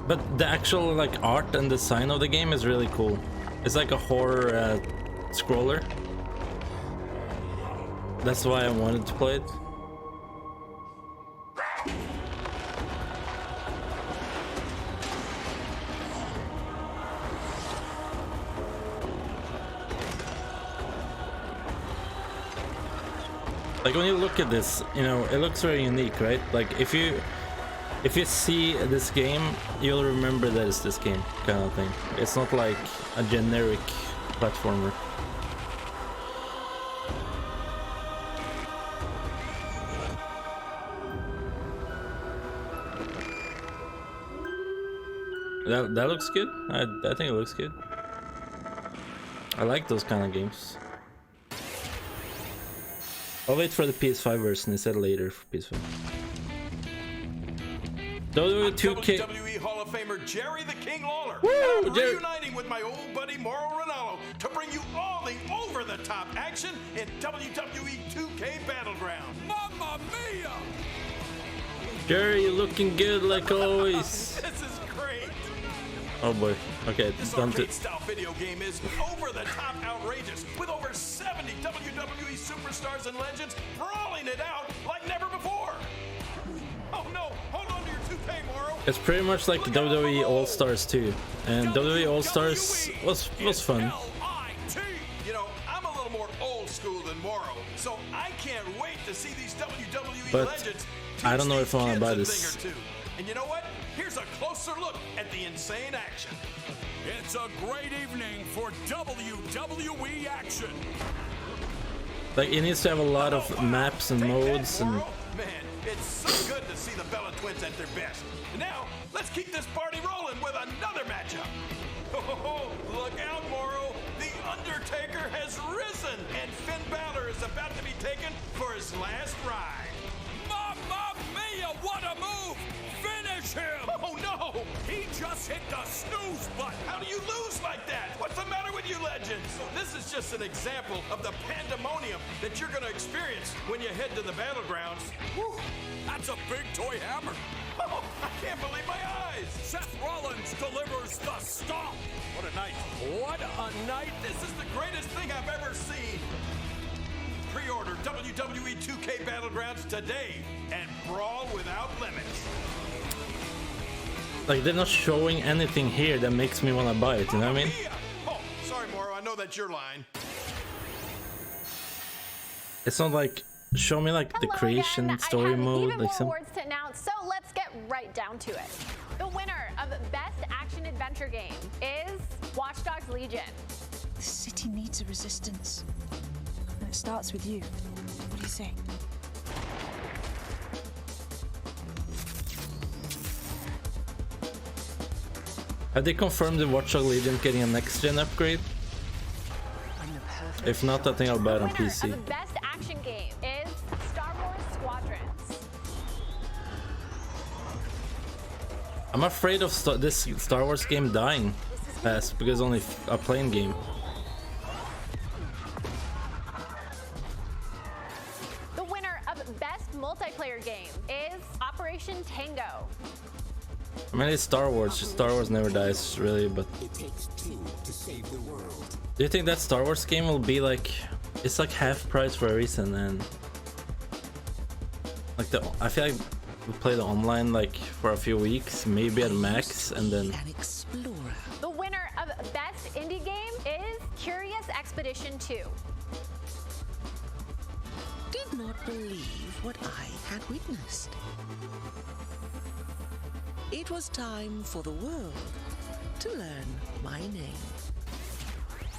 But the actual like art and design of the game is really cool. It's like a horror scroller. That's why I wanted to play it. Like when you look at this, you know, it looks very unique, right? Like if you see this game, you'll remember that it's this game kind of thing. It's not like a generic platformer. That looks good. I think it looks good. I like those kind of games. I'll wait for the PS5 version instead later for PS5. WWE 2K. WWE Hall of Famer Jerry the King Lawler. Woo, I'm Jerry. reuniting with my old buddy Mauro Ranallo to bring you all the over-the-top action in WWE 2K Battlegrounds. Mamma mia! Jerry, you're looking good like always. This is great. Oh boy. Okay, This done to. arcade-style video game is over-the-top outrageous, with over 70 WWE superstars and legends brawling it out like never before. Oh no! Hold on to your toupee, Mauro. It's pretty much like the WWE All Stars 2, and WWE All Stars was fun. L-I-T. You know, I'm a little more old school than Mauro, so I can't wait to see these WWE But legends. I don't know if I want to buy kids a this. thing or two. And you know what? Here's a closer look at the insane action. It's a great evening for WWE action. Like it needs to have a lot of maps and modes and. Man, it's so good to see the Bella Twins at their best. And now, let's keep this party rolling with another matchup. Oh, look out, Mauro. The Undertaker has risen, and Finn Balor is about to be taken for his last ride. Mamma mia, what a move! Finish him! Oh, no! He just hit the snooze button! How do you lose like that? What's the matter with you legends? This is just an example of the pandemonium that you're gonna experience when you head to the Battlegrounds. Whew, that's a big toy hammer! Oh, I can't believe my eyes! Seth Rollins delivers the stomp! What a night! What a night! This is the greatest thing I've ever seen! Pre-order WWE 2K Battlegrounds today and brawl without limits. Like they're not showing anything here that makes me want to buy it. You know what I mean? Oh, sorry, Mauro. I know that's your line. It's not like show me like the creation story mode, like some. Awards to announce, so let's get right down to it. The winner of Best Action Adventure Game is Watch Dogs Legion. The city needs a resistance. And it starts with you. What do you say? Have they confirmed the Watch Dogs Legion getting a next gen upgrade? If not, I think I'll buy it on PC. The best action game is Star Wars Squadrons. I'm afraid of this Star Wars game dying fast because it's only a playing game. The winner of Best Multiplayer Game is Operation Tango. I mean, it's Star Wars. Star Wars never dies, really, but... It takes two to save the world. Do you think that Star Wars game will be like... It's like half price for a reason, and... Like, I feel like we play the online, like, for a few weeks, maybe at max, and then... The winner of Best Indie Game is Curious Expedition 2. Did not believe what I had witnessed. It was time for the world to learn my name.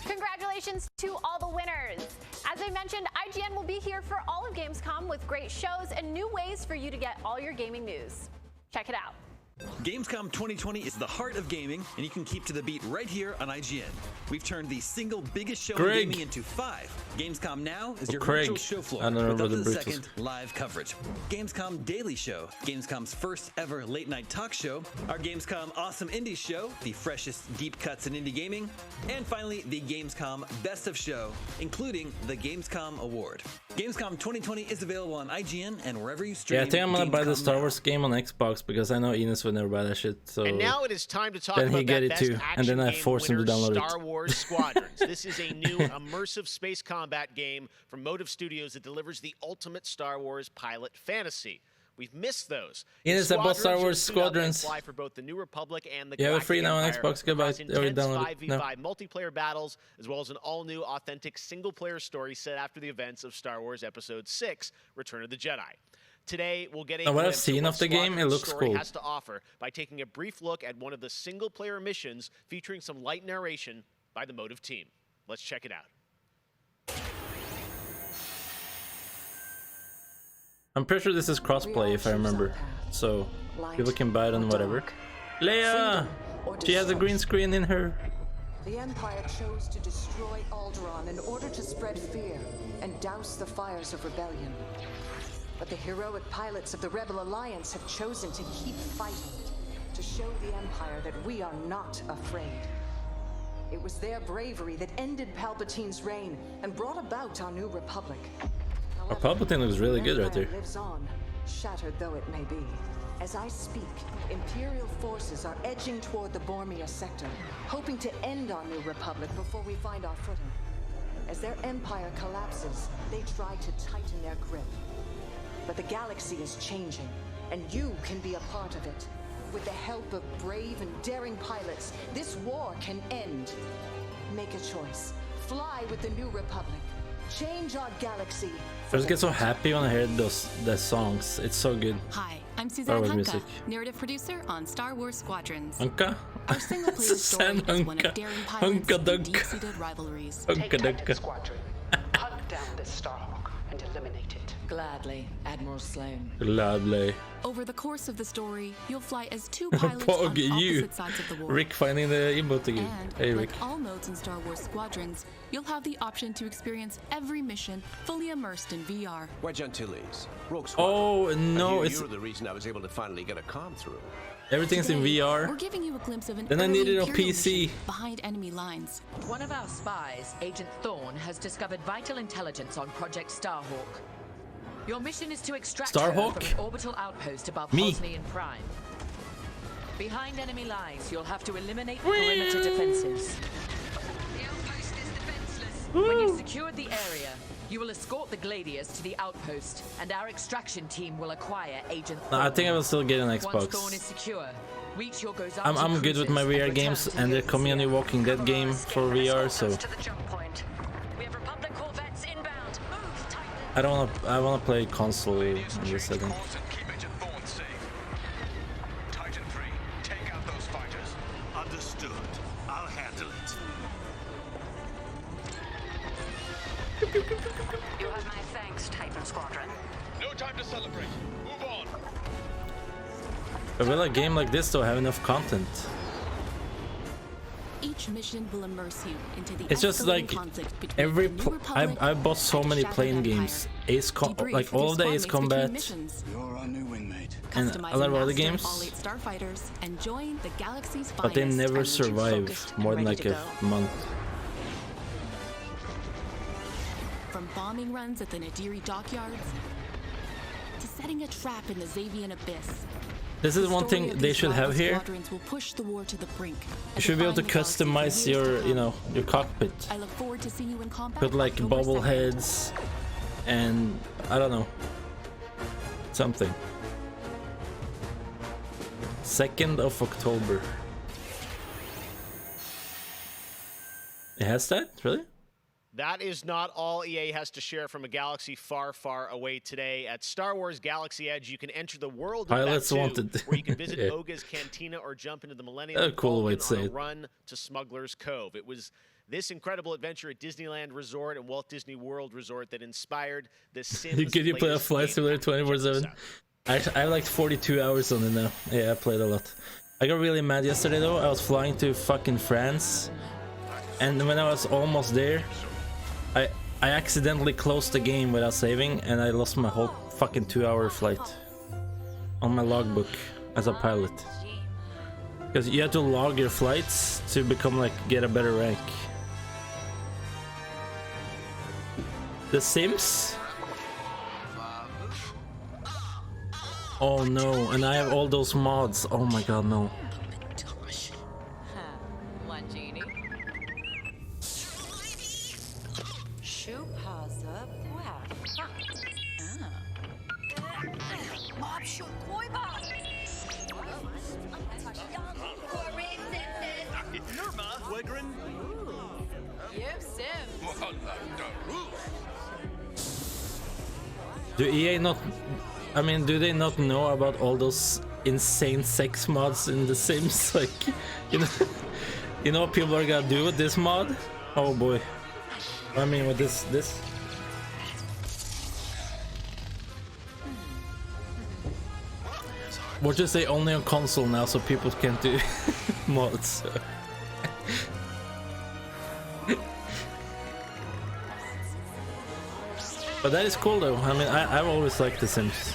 Congratulations to all the winners! As I mentioned, IGN will be here for all of Gamescom with great shows and new ways for you to get all your gaming news. Check it out. Gamescom 2020 is the heart of gaming, and you can keep to the beat right here on IGN. We've turned the single biggest show in gaming into 5. Gamescom Now is your virtual show floor with up to the second live coverage. Gamescom Daily Show, Gamescom's first ever late night talk show, our Gamescom Awesome Indies show, the freshest deep cuts in indie gaming, and finally the Gamescom Best of Show, including the Gamescom Award. Gamescom 2020 is available on IGN and wherever you stream. Yeah, I think I'm gonna buy the Star Wars game on Xbox because I know Enos would never buy that shit. So and now it is time to talk then about he get that it best too, and then I force him to download Star Wars Squadrons. This is a new immersive space combat game from Motive Studios that delivers the ultimate Star Wars pilot fantasy. We've missed those. Enos, I bought Star Wars Squadrons. Fly for both the New Republic and the you have it free now on Empire, Xbox. Goodbye. Already downloaded. 5v5 multiplayer battles, as well as an all-new, authentic single-player story set after the events of Star Wars Episode 6: Return of the Jedi. Today, we'll get a what I've glimpse seen of of the game, it looks story cool. has to offer by taking a brief look at one of the single-player missions featuring some light narration by the Motive team. Let's check it out. I'm pretty sure this is crossplay if I remember, so people can buy it on whatever. Leia! She has a green screen in her. The Empire chose to destroy Alderaan in order to spread fear and douse the fires of rebellion. But the heroic pilots of the Rebel Alliance have chosen to keep fighting, to show the Empire that we are not afraid. It was their bravery that ended Palpatine's reign and brought about our new Republic. Our Palpatine looks really good right there. Lives on, shattered though it may be. As I speak, Imperial forces are edging toward the Bormia sector, hoping to end our new Republic before we find our footing. As their empire collapses, they try to tighten their grip. But the galaxy is changing, and you can be a part of it. With the help of brave and daring pilots, this war can end. Make a choice. Fly with the New Republic. Change our galaxy. I just get so happy when I hear the songs. It's so good. Hi, I'm Star Suzanne Wars Hunka, music. narrative producer on Star Wars Squadrons. Hunka? Our single-player story is one of daring pilots Hunka and Dunk. deep-seated rivalries. Hunka Dunk. Squadron. Hunt down this Starhawk and eliminate it. Gladly, Admiral Sloan. Gladly. Over the course of the story, you'll fly as two pilots Pog on you. opposite sides of the war. Rick finding the emote again. And, Hey Rick. like all modes in Star Wars Squadrons, you'll have the option to experience every mission fully immersed in VR. Wedge Antilles, Rogue Oh Squadron. no, I hear it's you're the reason I was able to finally get a comm through. everything's in We're VR. giving you a glimpse of an Then I early need it on Imperial PC. mission behind enemy lines. One of our spies, Agent Thorne, has discovered vital intelligence on Project Starhawk. Your mission is to extract her Starhawk? from an orbital outpost above Me. Hosnian Prime. Behind enemy lines, you'll have to eliminate perimeter defenses. The outpost is defenseless. When you've secured the area, you will escort the Gladius to the outpost, and our extraction team will acquire Agent Thorne. No, I think I will still get an Once Thorne is Xbox. secure, reach your Gozalti I'm good with my cruisers VR and games, return to and the they're coming a new Walking Dead game for VR, so to the jump point. We have Republic corvettes inbound. Move, Titan. I don't want to. I want to play console in this setting. Titan 3, take out those fighters. Understood. I'll handle it. You have my thanks, Titan Squadron. No time to celebrate. Move on. But will a game like this though have enough content? Each mission will immerse you into the It's just escalating like conflict between every. the New Republic I bought so many plane games. Like all of the Ace Combat, You're our new wingmate. and a lot of other games, all 8 starfighters and join the galaxy's but they finest never and survive focused more and than ready like to a go. month. From bombing runs at the Nadiri dockyards to setting a trap in the Xavian abyss. This is one thing they should have here. Squadrons will push the war to the brink. You should be able to customize your, your cockpit. I look forward to seeing you in combat. Put like October 2nd. bobbleheads, and I don't know, something. 2nd of October. It has that? Really? That is not all EA has to share from a galaxy far, far away today. At Star Wars Galaxy Edge, you can enter the world of Pilots Batuu, wanted. where you can visit Yeah. Moga's Cantina or jump into the Millennium A cool way to Falcon say on it. a run to Smuggler's Cove. It was this incredible adventure at Disneyland Resort and Walt Disney World Resort that inspired the Sims Can you play a latest Flight game. Simulator 24/7? I have like 42 hours on it now. Yeah, I played a lot. I got really mad yesterday though. I was flying to fucking France, and when I was almost there, I accidentally closed the game without saving, and I lost my whole fucking 2-hour flight on my logbook as a pilot. Because you have to log your flights to become like get a better rank. The Sims? Oh no, and I have all those mods. Oh my god, no. One genie. Do EA not... I mean, do they not know about all those insane sex mods in The Sims? Like, you know what people are gonna do with this mod? Oh boy. I mean, with this. We'll just say only on console now, so people can't do mods. But that is cool though. I mean, I've always liked The Sims.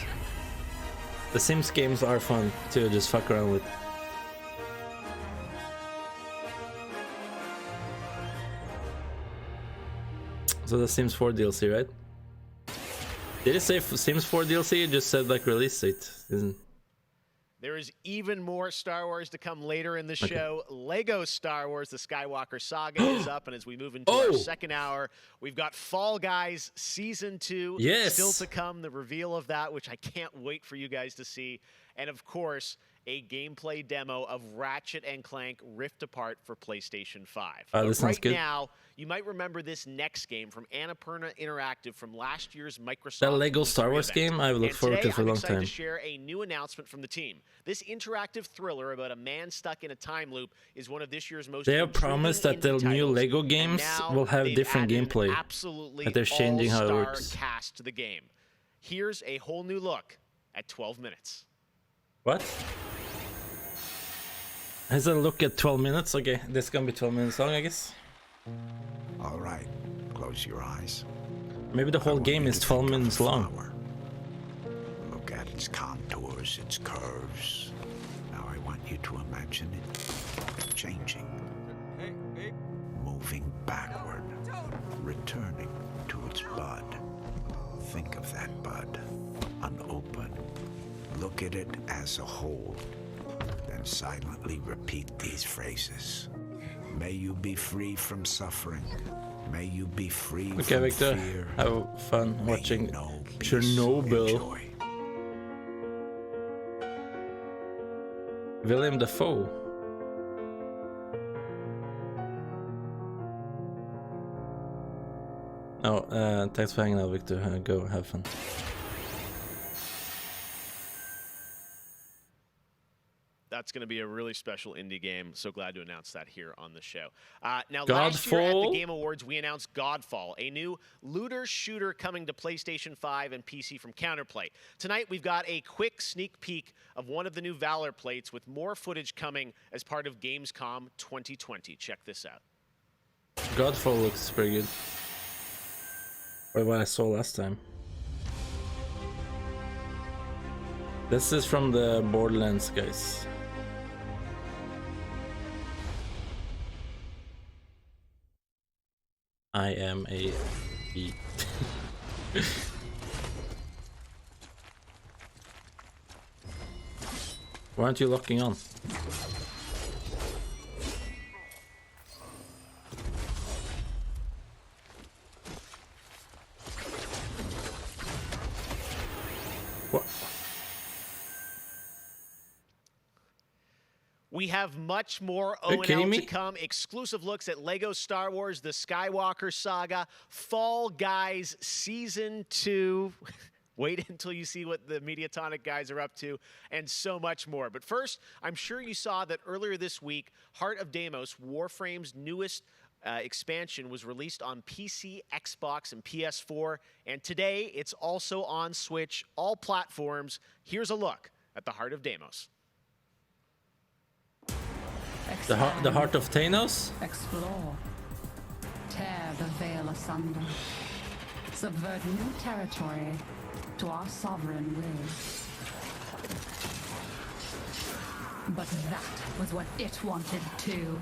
The Sims games are fun to just fuck around with. So the Sims 4 DLC, right? Did it say Sims 4 DLC? It just said like release date, isn't? There is even more Star Wars to come later in the show. Lego Star Wars, the Skywalker Saga is up, and as we move into our second hour, we've got Fall Guys Season 2 still to come, the reveal of that, which I can't wait for you guys to see. And of course, a gameplay demo of Ratchet and Clank Rift Apart for PlayStation 5. Right now, you might remember this next game from Annapurna Interactive from last year's Microsoft. That Lego Star Wars game I've looked forward to for a long time. I'm excited to share a new announcement from the team. This interactive thriller about a man stuck in a time loop is one of this year's most. They have promised that the new Lego games will have different gameplay. Absolutely, that they're changing how it works. Cast to the game. Here's a whole new look at 12 minutes. What? Has a look at 12 minutes? Okay, this is gonna be 12 minutes long, I guess. All right, close your eyes. Maybe the whole game is 12 minutes long. Look at its contours, its curves. Now I want you to imagine it changing, moving backward, returning to its bud. Think of that bud, unopened. Look at it as a whole. Then silently repeat these phrases. May you be free from suffering. May you be free from Victor, fear. have fun watching Chernobyl. William Dafoe. Oh, thanks for hanging out, Victor. Go have fun. That's going to be a really special indie game. So glad to announce that here on the show. Now, last year at the Game Awards, we announced Godfall, a new looter shooter coming to PlayStation 5 and PC from Counterplay. Tonight, we've got a quick sneak peek of one of the new Valor plates with more footage coming as part of Gamescom 2020. Check this out. Godfall looks pretty good. Or what I saw last time. This is from the Borderlands guys. I am a beat. Why aren't you locking on? What? We have much more O&L to come. Exclusive looks at Lego Star Wars, the Skywalker Saga, Fall Guys Season 2. Wait until you see what the Mediatonic guys are up to, and so much more. But first, I'm sure you saw that earlier this week, Heart of Deimos, Warframe's newest expansion was released on PC, Xbox, and PS4, and today it's also on Switch, all platforms. Here's a look at the heart of Deimos. The heart of Thanos? Explore. Tear the veil asunder. Subvert new territory to our sovereign will. But that was what it wanted too.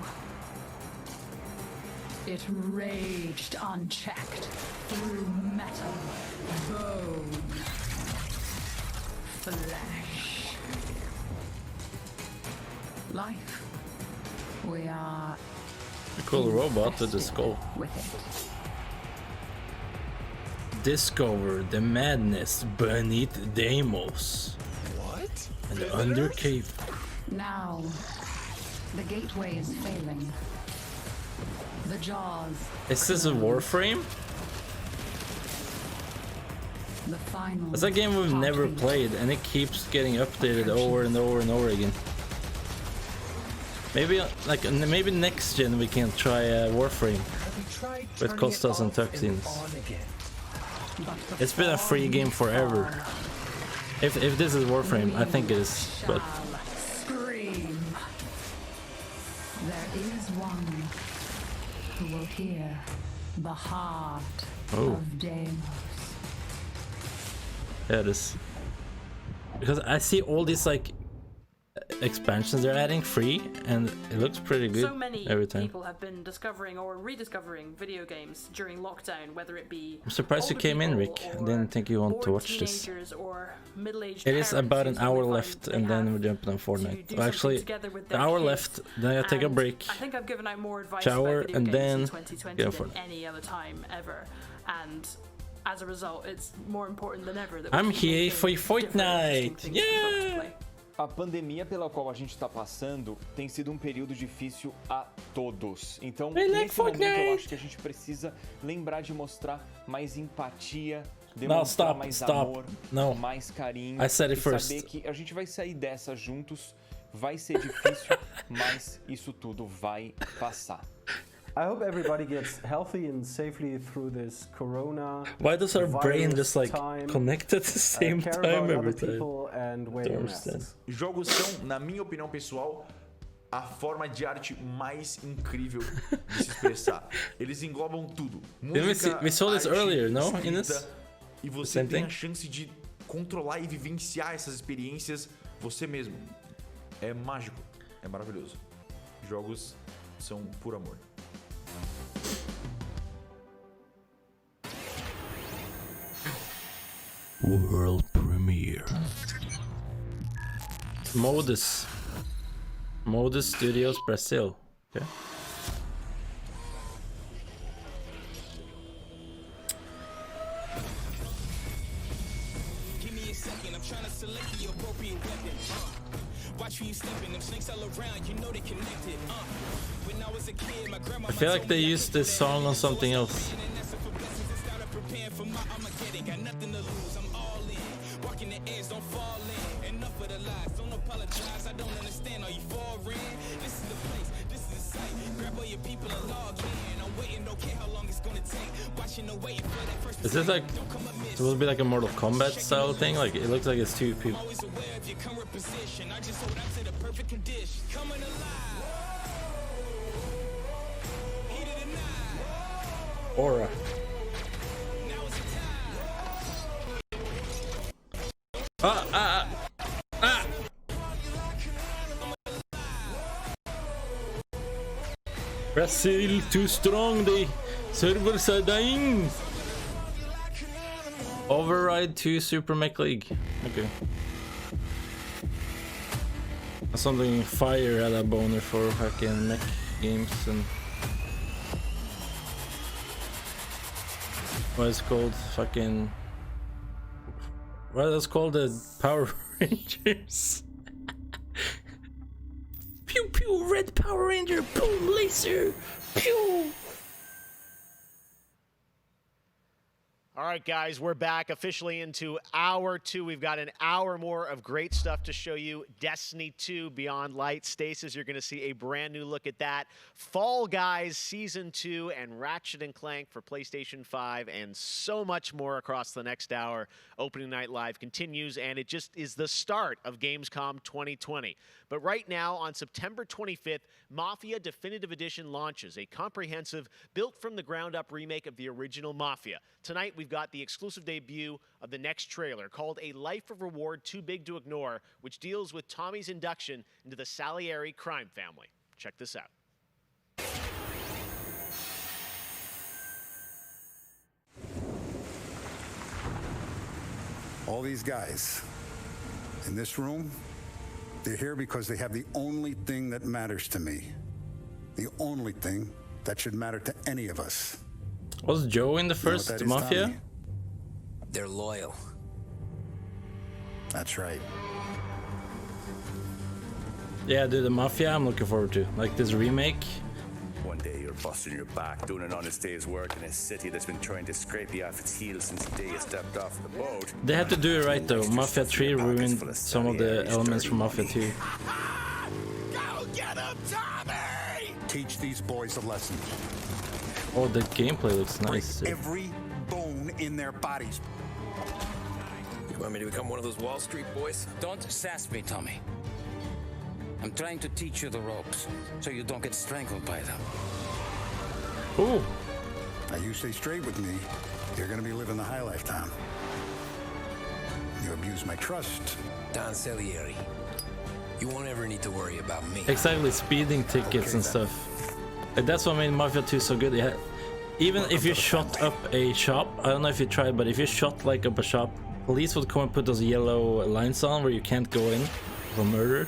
It raged unchecked through metal, bone, flesh. Life. We are A cool robot with a skull. with it. Discover the madness beneath Deimos. What? And the Undercave. Now, the gateway is failing. The jaws. Is this a Warframe? The final. It's a game we've never played, and it keeps getting updated over and over and over again. Maybe maybe next gen we can try Warframe with Costas and Tuxins. It's been a free game forever. If this is Warframe, I think it is. But Scream. There is one who will hear the heart of Deimos. yeah, it is. Because I see all these like expansions they're adding free, and it looks pretty good So many every time. people have been discovering or rediscovering video games during lockdown, whether it be I'm surprised you came in, Rick. I didn't think you want to watch this. or middle-aged It is parents about an who hour suddenly left, find and they then have we're jumping on to Fortnite. do Well, actually, something together with the their hour kids. left, then I take a And break, I think I've given out more advice shower, about video and games then in 2020 get on than Fortnite. any other time ever, and as a result, it's more important than ever that I'm we keep here making for different, Fortnite! interesting things for folks to Yeah! play. A pandemia pela qual a gente está passando tem sido um período difícil a todos. Então, nesse momento, eu acho que a gente precisa lembrar de mostrar mais empatia, demonstrar mais amor, mais carinho. I said it e first. saber que a gente vai sair dessa juntos. Vai ser difícil, mas isso tudo vai passar. I hope everybody gets healthy and safely through this corona. Why does our brain virus just like time. connect at the same Care time about every other time? people and wear Don't masks. understand. Jogos são, na minha opinião pessoal, a forma de arte mais incrível de se expressar. Eles englobam tudo. Música, we saw this arte, earlier, no? escrita, Ines? e você Same tem thing? a chance de controlar e vivenciar essas experiências você mesmo. É mágico, é maravilhoso. Jogos são por amor. World premiere. Modus Studios Brazil. Okay. Give me a second, I'm trying to select the appropriate weapon. Watch who you stepping, them snakes all around, you know they connected. When I was a kid, my grandma I feel like they used this song on something else. preparing for my Armageddon, got nothing to lose, I'm all in. Walking the edge, don't fall in. Enough of the lies, don't apologize, I don't understand, are you foreign? This is the place, this is the site. Grab all your people and log in. I'm waiting, don't care how long it's gonna take. Watching the waiting for that first. Is this like supposed to be like a Mortal Kombat style thing? Like it looks like it's two people. Always aware of your current position. I just hold on to the perfect condition. Coming alive. Heated and night. Aura. Brazil too strong, the servers are dying. Override to Super Mech League. Okay. Something Fire had a boner for fucking mech games and what is called fucking what is called the Power Rangers. Pew pew, red Power Ranger, boom laser, pew. All right, guys, we're back officially into hour 2. We've got an hour more of great stuff to show you. Destiny 2 Beyond Light. Stasis, you're going to see a brand new look at that. Fall Guys Season 2 and Ratchet Clank for PlayStation 5 and so much more across the next hour. Opening Night Live continues, and it just is the start of Gamescom 2020. But right now, on September 25th, Mafia Definitive Edition launches, a comprehensive, built-from-the-ground-up remake of the original Mafia. Tonight, we've got the exclusive debut of the next trailer called A Life of Reward Too Big to Ignore, which deals with Tommy's induction into the Salieri crime family. Check this out. All these guys in this room, they're here because they have the only thing that matters to me. The only thing that should matter to any of us. Was Joe in the first Mafia? Tommy? They're loyal. That's right. Yeah, dude, the Mafia I'm looking forward to. Like this remake. One day you're busting your back doing an honest day's work in a city that's been trying to scrape you off its heels since the day you stepped off the boat. They had to do it right though. Mafia 3 ruined some of the elements from Mafia 2. Go get him, Tommy! Teach these boys a lesson. Oh, the gameplay looks nice. Break every bone in their bodies. You want me to become one of those Wall Street boys? Don't sass me, Tommy. I'm trying to teach you the ropes, so you don't get strangled by them. Ooh. Now you stay straight with me, you're gonna be living the high life, Tom. You abuse my trust. Don Salieri, you won't ever need to worry about me. Exactly, speeding tickets and stuff. Like, that's what made Mafia 2 so good. Yeah. Even if you shot up a shop, I don't know if you tried, but if you shot like up a shop, police would come and put those yellow lines on where you can't go in for murder.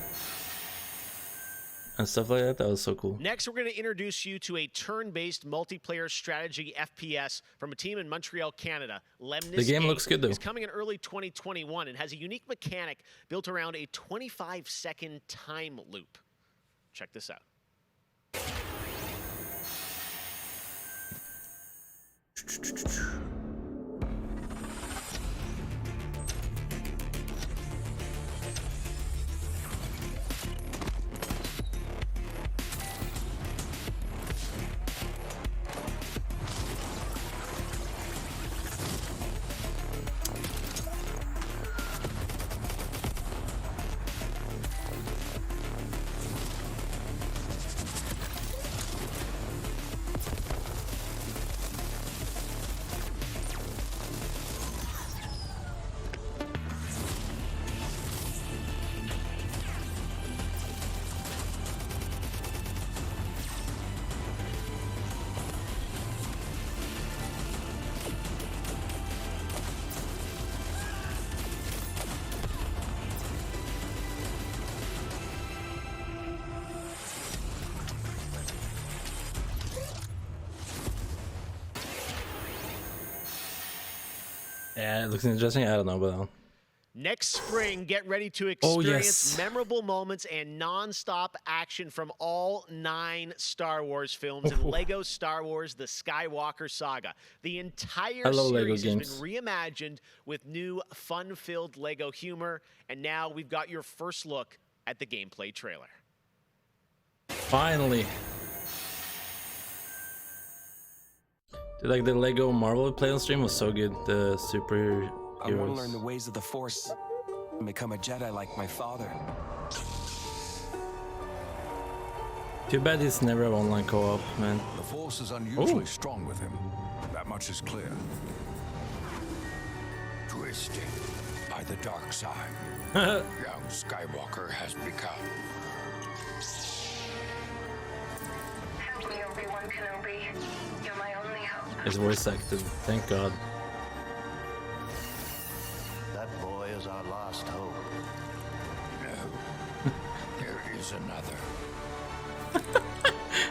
And stuff like that. That was so cool. Next, we're going to introduce you to a turn-based multiplayer strategy FPS from a team in Montreal, Canada. Lemnis The game looks good, though. It's coming in early 2021 and has a unique mechanic built around a 25-second time loop. Check this out. Yeah, it looks interesting. I don't know, but Next spring, get ready to experience memorable moments and non-stop action from all 9 Star Wars films and Lego Star Wars The Skywalker Saga. The entire series has been reimagined with new fun-filled Lego humor, and now we've got your first look at the gameplay trailer. finally. Dude, like the Lego Marvel play on stream was so good. The superheroes. I want to learn the ways of the Force and become a Jedi like my father. Too bad it's never online co-op, man. The Force is unusually strong with him. That much is clear. Twisted by the dark side, young Skywalker has become. Help me, Obi-Wan Kenobi. You're my only hope. It's voice acted, thank God. That boy is our last hope. No, there is another.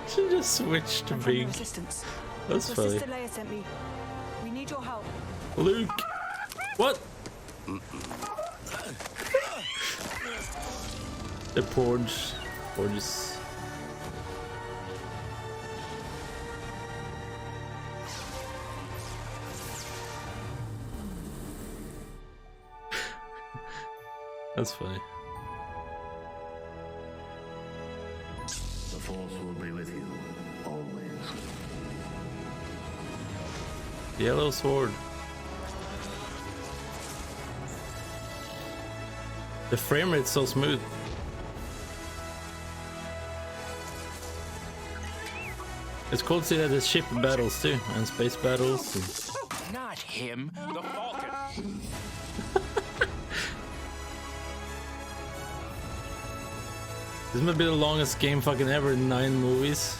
She just switched to being. That's funny. Sister Leia sent me. We need your help. Luke. What? The porgs. Porgs. That's funny. The Force will be with you, always. Yellow sword. The frame rate's so smooth. It's cool to see that there's ship battles too, and space battles. And... Not him, the Falcon. This might be the longest game fucking ever, 9 movies.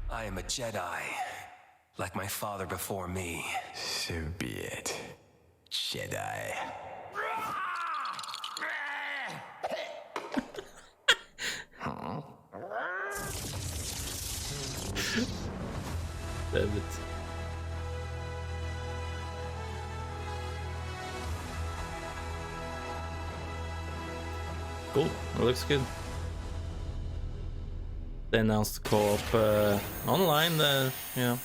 I am a Jedi, like my father before me. So be it, Jedi. Damn it. Cool, it looks good. They announced co-op online, you know,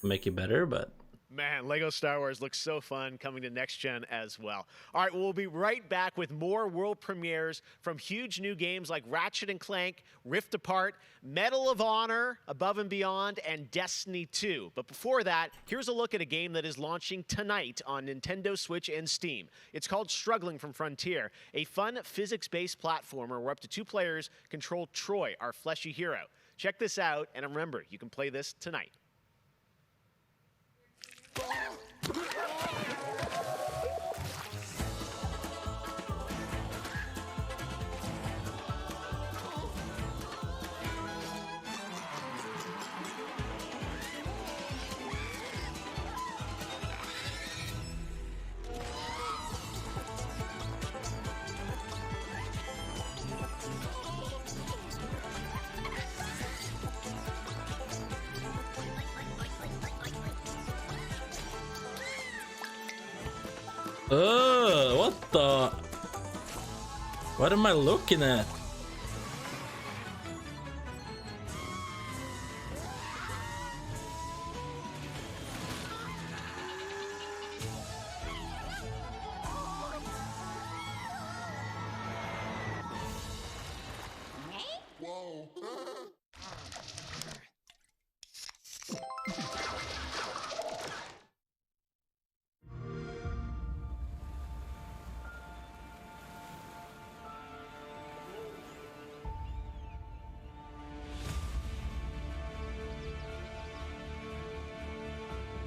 make it better, but... Man, Lego Star Wars looks so fun, coming to next gen as well. All right, we'll be right back with more world premieres from huge new games like Ratchet & Clank, Rift Apart, Medal of Honor, Above and Beyond, and Destiny 2. But before that, here's a look at a game that is launching tonight on Nintendo Switch and Steam. It's called Struggling from Frontier, a fun physics-based platformer where up to 2 players control Troy, our fleshy hero. Check this out, and remember, you can play this tonight. What the? What am I looking at?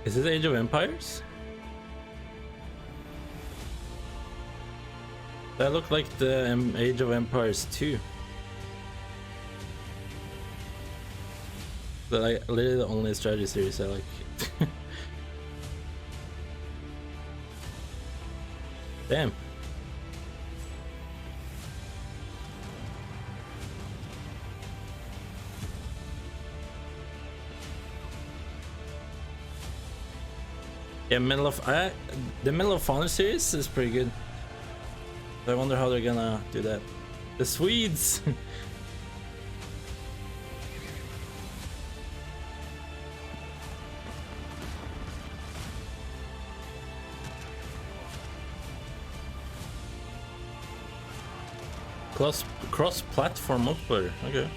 Is this Age of Empires? That looked like the Age of Empires 2. Like literally the only strategy series I like. Damn. Yeah, the Medal of Honor series is pretty good. I wonder how they're gonna do that. The Swedes! Cross-platform multiplayer, okay.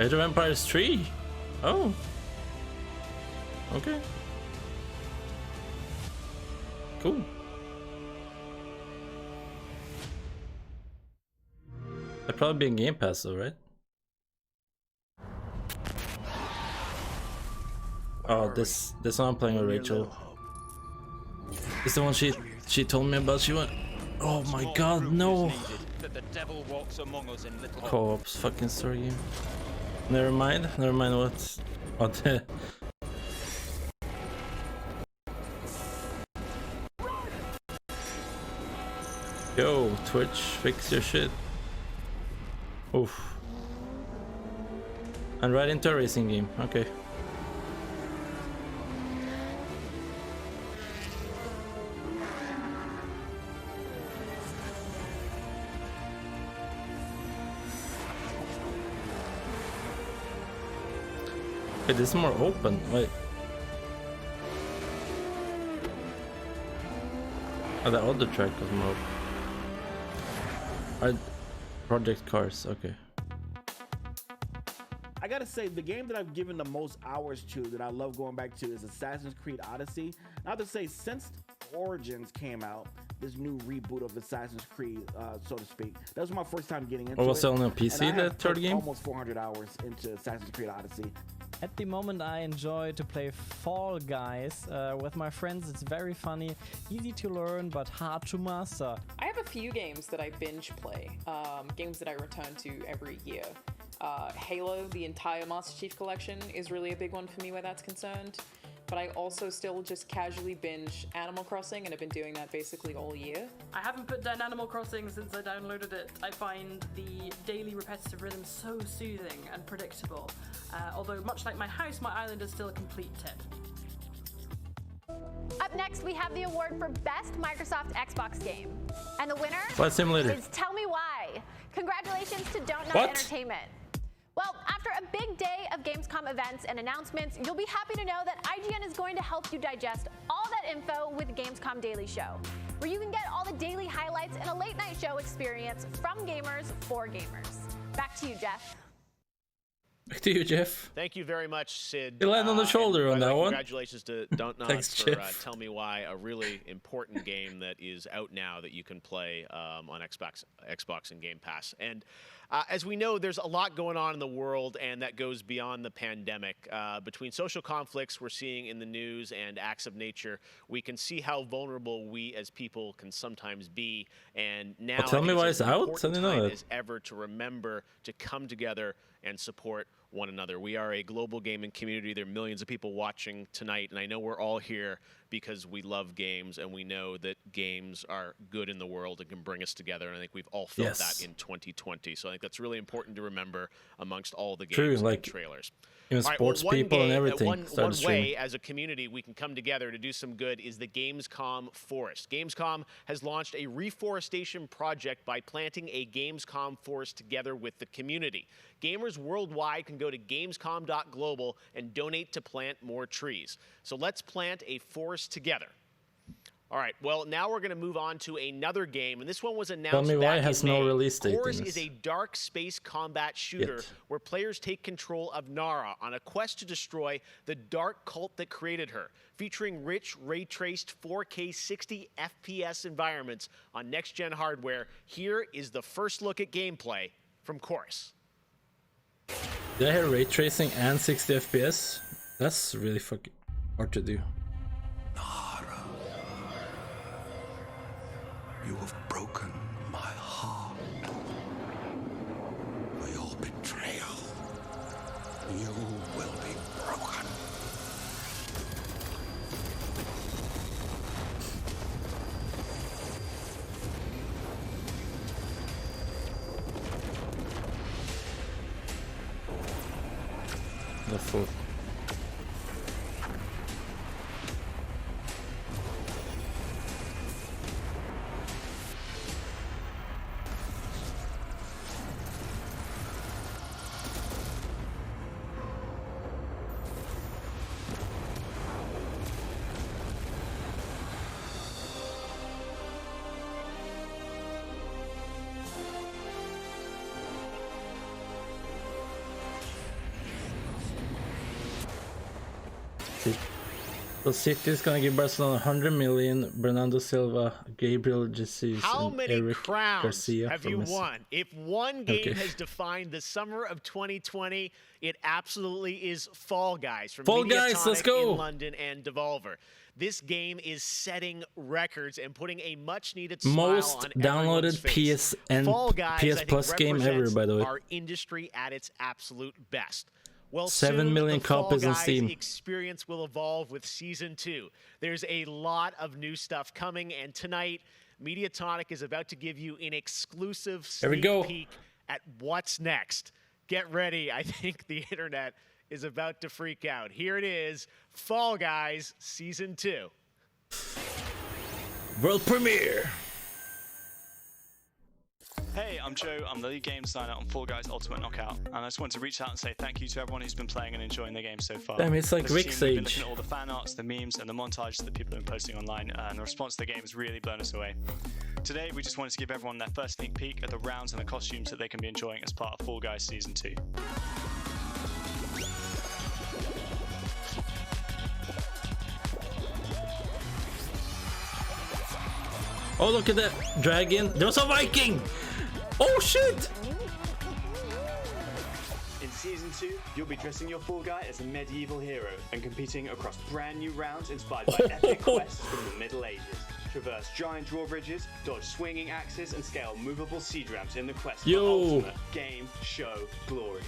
Age of Empires 3? Oh. Okay. Cool. That'd probably be in Game Pass though, right? Oh, this one I'm playing with Rachel. This is the one she told me about. She went, oh my god, no. Co-op's fucking story game. Never mind what the... Yo, Twitch, fix your shit. Oof. And right into a racing game. Okay. Okay, this is more open. Wait. Oh, the other track was more open. Project Cars, okay. I gotta say, the game that I've given the most hours to, that I love going back to, is Assassin's Creed Odyssey. I have to say, since Origins came out, this new reboot of Assassin's Creed, so to speak, that was my first time getting into it. Was it on a PC, the third game? Almost 400 hours into Assassin's Creed Odyssey. At the moment, I enjoy to play Fall Guys with my friends. It's very funny, easy to learn, but hard to master. I have a few games that I binge play, games that I return to every year. Halo, the entire Master Chief Collection, is really a big one for me where that's concerned. But I also still just casually binge Animal Crossing, and I've been doing that basically all year. I haven't put down Animal Crossing since I downloaded it. I find the daily repetitive rhythm so soothing and predictable. Although much like my house, my island is still a complete tip. Up next, we have the award for Best Microsoft Xbox Game. And the winner Flight Simulator is Tell Me Why. Congratulations to Don't9 What? Entertainment. Well, after a big day of Gamescom events and announcements, you'll be happy to know that IGN is going to help you digest all that info with Gamescom Daily Show, where you can get all the daily highlights and a late night show experience from gamers for gamers. Back to you, Jeff. Back to you, Jeff. Thank you very much, Sid. You landed on the shoulder on that one. Congratulations to Don't9 Thanks, for Jeff. Tell Me Why, a really important game that is out now that you can play on Xbox and Game Pass. And as we know, there's a lot going on in the world, and that goes beyond the pandemic. Between social conflicts we're seeing in the news and acts of nature, we can see how vulnerable we as people can sometimes be. And now Tell Me Why it's out? I important didn't know time that. as ever to remember to come together and support one another. We are a global gaming community. There are millions of people watching tonight, and I know we're all here because we love games and we know that games are good in the world and can bring us together. And I think we've all felt that in 2020. So I think that's really important to remember amongst all the games and trailers. Even All right, sports people and everything. One started streaming. way as a community we can come together to do some good is the Gamescom Forest. Gamescom has launched a reforestation project by planting a Gamescom forest together with the community. Gamers worldwide can go to gamescom.global and donate to plant more trees. So let's plant a forest together. All right, well, now we're going to move on to another game, and this one was announced Tell me why back has in no May. release date in Chorus this. is a dark space combat shooter where players take control of Nara on a quest to destroy the dark cult that created her, featuring rich, ray-traced 4K 60 FPS environments on next-gen hardware. Here is the first look at gameplay from Chorus. Did I hear ray tracing and 60 FPS? That's really fucking hard to do. You have broken my heart. For your betrayal, you will be broken. The full. So City is gonna give Barcelona 100 million. Bernardo Silva, Gabriel Jesus, How and many Eric crowns Garcia have for you Messi. won? If one game Okay. has defined the summer of 2020, it absolutely is Fall Guys from Fall Guys, let's Mediatonic go. in London and Devolver. This game is setting records and putting a much-needed smile Most on downloaded everyone's face. PS and Fall Guys, PS I think, Plus game ever, represents by the way. our industry at its absolute best. Well, 7 soon, million the Fall copies on Guys Steam. experience will evolve with Season 2. There's a lot of new stuff coming, and tonight, Mediatonic is about to give you an exclusive There we sneak go. peek at what's next. Get ready. I think the internet is about to freak out. Here it is, Fall Guys Season 2. World premiere! Hey, I'm Joe. I'm the lead game designer on Fall Guys Ultimate Knockout, and I just want to reach out and say thank you to everyone who's been playing and enjoying the game so far. Damn, it's like As a team, Rick's we've been age. looking at all the fan arts, the memes, and the montages that people have been posting online, and the response to the game has really blown us away. Today, we just wanted to give everyone their first sneak peek at the rounds and the costumes that they can be enjoying as part of Fall Guys Season 2. Oh, look at that dragon. There's a Viking! Oh, shit! In Season 2, you'll be dressing your Fall Guy as a medieval hero and competing across brand new rounds inspired by epic quests from the Middle Ages. Traverse giant drawbridges, dodge swinging axes, and scale movable siege ramps in the quest for ultimate game, show, glory.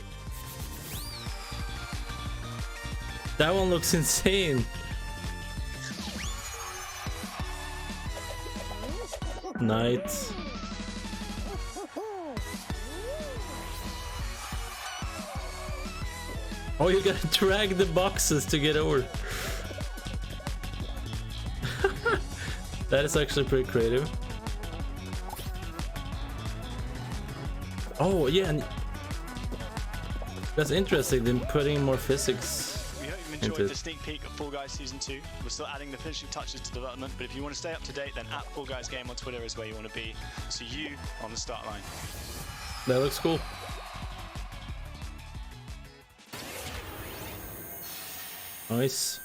That one looks insane. Knight. Oh, you gotta drag the boxes to get over. That is actually pretty creative. Oh yeah, and that's interesting. Them putting more physics. We hope you've enjoyed the sneak peek of Fall Guys Season 2. We're still adding the finishing touches to development, but if you want to stay up to date, then at Fall Guys Game on Twitter is where you want to be. See you on the start line. That looks cool. Nice.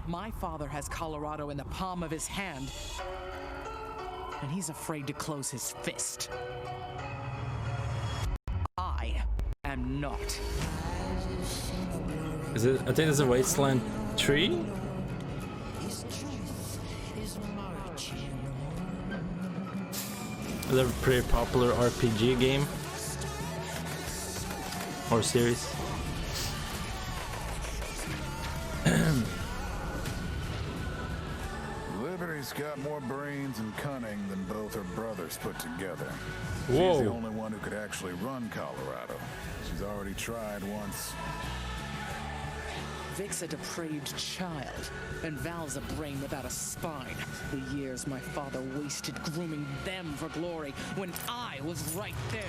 My father has Colorado in the palm of his hand, and he's afraid to close his fist. I am not. Is it? I think it's a Wasteland 3. It's a pretty popular RPG game or series. Liberty's got more brains and cunning than both her brothers put together. Whoa. She's the only one who could actually run Colorado. She's already tried once. Vic's a depraved child, and Val's a brain without a spine. The years my father wasted grooming them for glory when I was right there.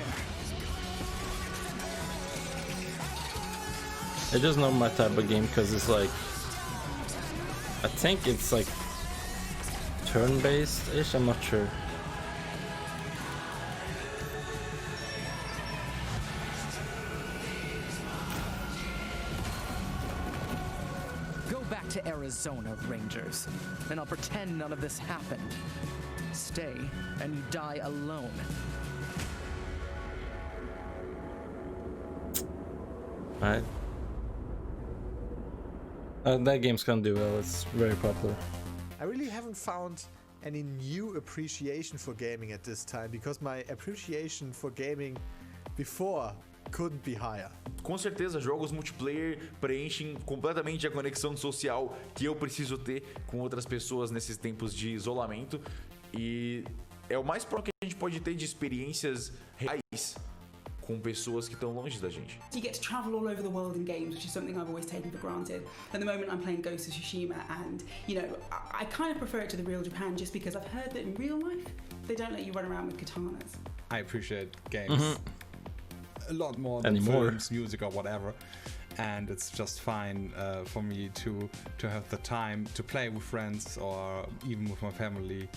It's just not my type of game because it's like, I think it's like turn-based-ish, I'm not sure. Go back to Arizona, Rangers, and I'll pretend none of this happened. Stay, and you die alone. Alright. That game's gonna do well, it's very popular. I really haven't found any new appreciation for gaming at this time, because my appreciation for gaming before couldn't be higher. Com certeza, jogos multiplayer preenchem completamente a conexão social que eu preciso ter com outras pessoas nesses tempos de isolamento, e é o mais próximo que a gente pode ter de experiências reais com pessoas que estão longe da gente. You get to travel all over the world in games, which is something I've always taken for granted. At the moment I'm playing Ghost of Tsushima, and you know, I kind of prefer it to the real Japan just because I've heard that in real life they don't let you run around with katanas. I appreciate games a lot more than films, music or whatever, and it's just fine for me to have the time to play with friends or even with my family,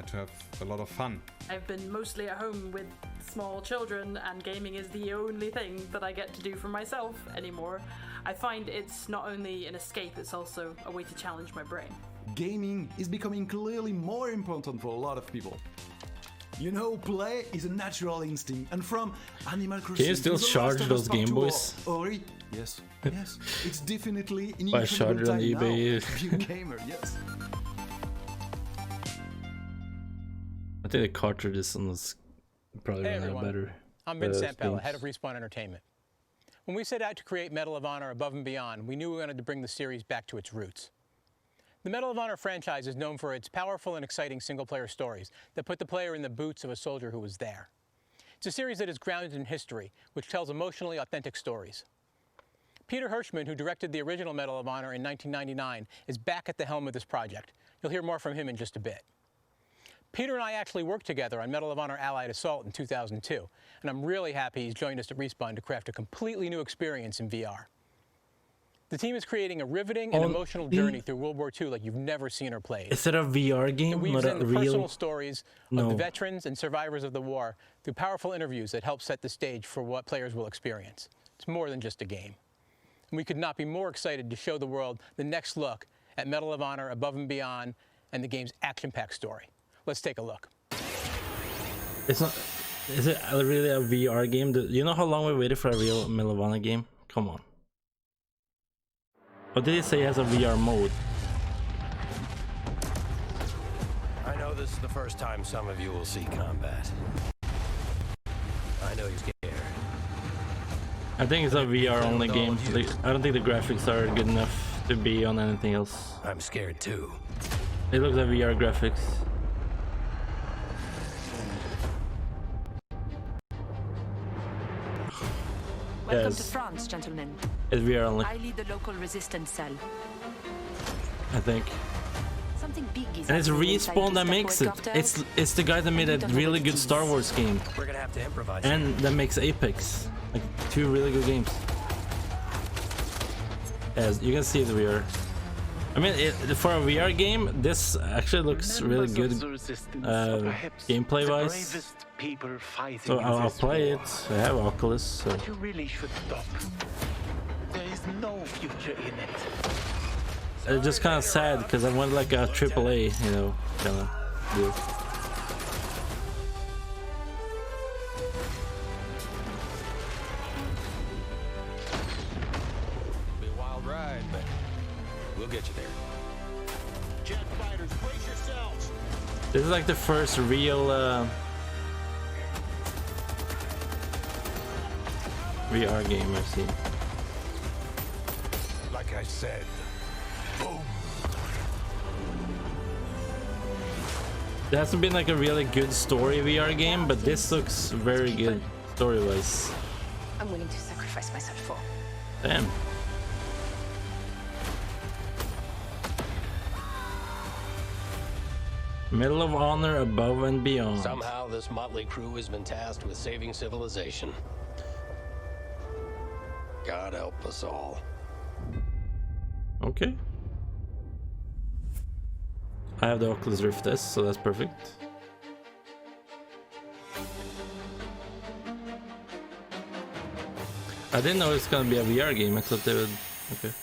to have a lot of fun. I've been mostly at home with small children, and gaming is the only thing that I get to do for myself anymore. I find it's not only an escape, it's also a way to challenge my brain. Gaming is becoming clearly more important for a lot of people. You know, play is a natural instinct, and from Animal Crossing. Can you still charge those Game Boys? Ori, yes, yes, it's definitely an Buy charger on eBay. Be a gamer, yes. I think the cartridges on this probably Hey run out everyone, better. I'm Vince Sampella, things. head of Respawn Entertainment. When we set out to create Medal of Honor Above and Beyond, we knew we wanted to bring the series back to its roots. The Medal of Honor franchise is known for its powerful and exciting single-player stories that put the player in the boots of a soldier who was there. It's a series that is grounded in history, which tells emotionally authentic stories. Peter Hirschman, who directed the original Medal of Honor in 1999, is back at the helm of this project. You'll hear more from him in just a bit. Peter and I actually worked together on Medal of Honor Allied Assault in 2002, and I'm really happy he's joined us at Respawn to craft a completely new experience in VR. The team is creating a riveting and emotional journey through World War II like you've never seen or played. Is it a VR game? It weaves Not in a the real? personal stories of the veterans and survivors of the war through powerful interviews that help set the stage for what players will experience. It's more than just a game. And we could not be more excited to show the world the next look at Medal of Honor Above and Beyond and the game's action-packed story. Let's take a look. It's not. Is it really a VR game? You know how long we waited for a real Medal of Honor game? Come on. What did he say has a VR mode? I know this is the first time some of you will see combat. I know you're scared. I think it's a VR only game. I don't think the graphics are good enough to be on anything else. I'm scared too. It looks like VR graphics. Welcome to France, gentlemen. It's VR only. I lead the local resistance cell. I think. Something big is And it's happening inside Respawn these that makes it. helicopters. It's the guy that made a really good Star Wars game. We're gonna have to improvise. And that makes Apex. Like 2 really good games. As you can see the VR. I mean, for a VR game, this actually looks really good gameplay wise. So I'll play it. I have Oculus. So. But you really should stop. There is no future in it. It's just kind of sad because I want like a AAA, you know, kind of deal. Be a wild ride, but we'll get you there. Jet fighters, brace yourselves. This is like the first real VR game I've seen. Like I said, boom. There hasn't been like a really good story VR game, but this looks very good story-wise. I'm willing to sacrifice myself for. Damn. Medal of Honor Above and Beyond. Somehow this motley crew has been tasked with saving civilization. God help us all. Okay. I have the Oculus Rift S, so that's perfect. I didn't know it was gonna be a VR game. I thought they would. Okay.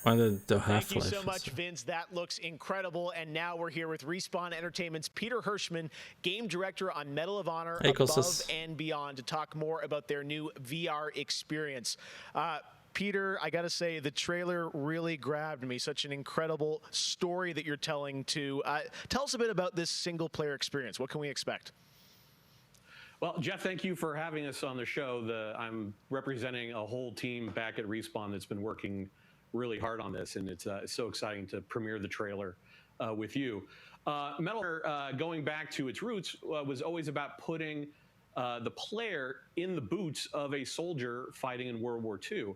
The Half-Life. Thank you so much, Vince. That looks incredible. And now we're here with Respawn Entertainment's Peter Hirschman, game director on Medal of Honor Above and Beyond, to talk more about their new VR experience. Peter, I gotta say, the trailer really grabbed me. Such an incredible story that you're telling to. Tell us a bit about this single-player experience. What can we expect? Well, Jeff, thank you for having us on the show. I'm representing a whole team back at Respawn that's been working really hard on this, and it's so exciting to premiere the trailer with you. Medal of Honor, going back to its roots, was always about putting the player in the boots of a soldier fighting in World War II.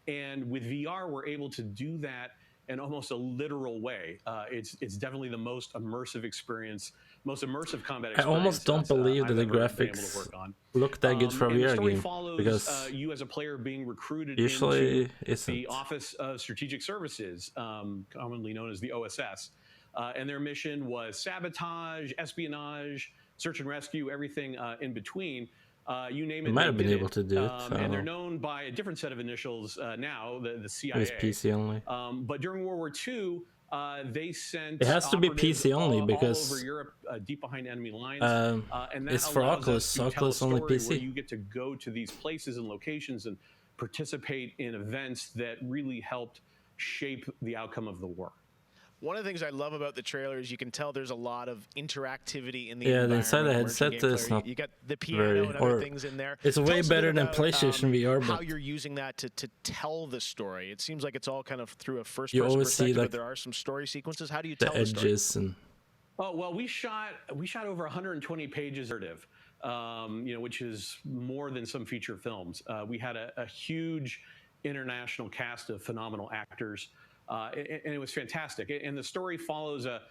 And with VR, we're able to do that in almost a literal way. It's definitely the most immersive experience, most immersive combat experience. I almost don't believe that the graphics look that good for a VR game, because you as a player being recruited usually into the Office of Strategic Services, commonly known as the OSS, and their mission was sabotage, espionage, search and rescue, everything in between. You name it. Might have been able to do it. And they're known by a different set of initials now, the CIA. It's PC only. But during World War II, they sent. It has to be PC only because all over Europe, deep behind enemy lines. And that it's for Oculus. Oculus only PC. Where you get to go to these places and locations and participate in events that really helped shape the outcome of the war. One of the things I love about the trailer is you can tell there's a lot of interactivity in the the inside the headset is not you got the piano and other things in there. It's way better than about, PlayStation VR, how but you're using that to tell the story. It seems like it's all kind of through a first-person you always perspective, see like but there are some story sequences. How do you the tell the story? edges and. Oh well, we shot over 120 pages of narrative. which is more than some feature films. We had a huge international cast of phenomenal actors, and it was fantastic. And the story follows a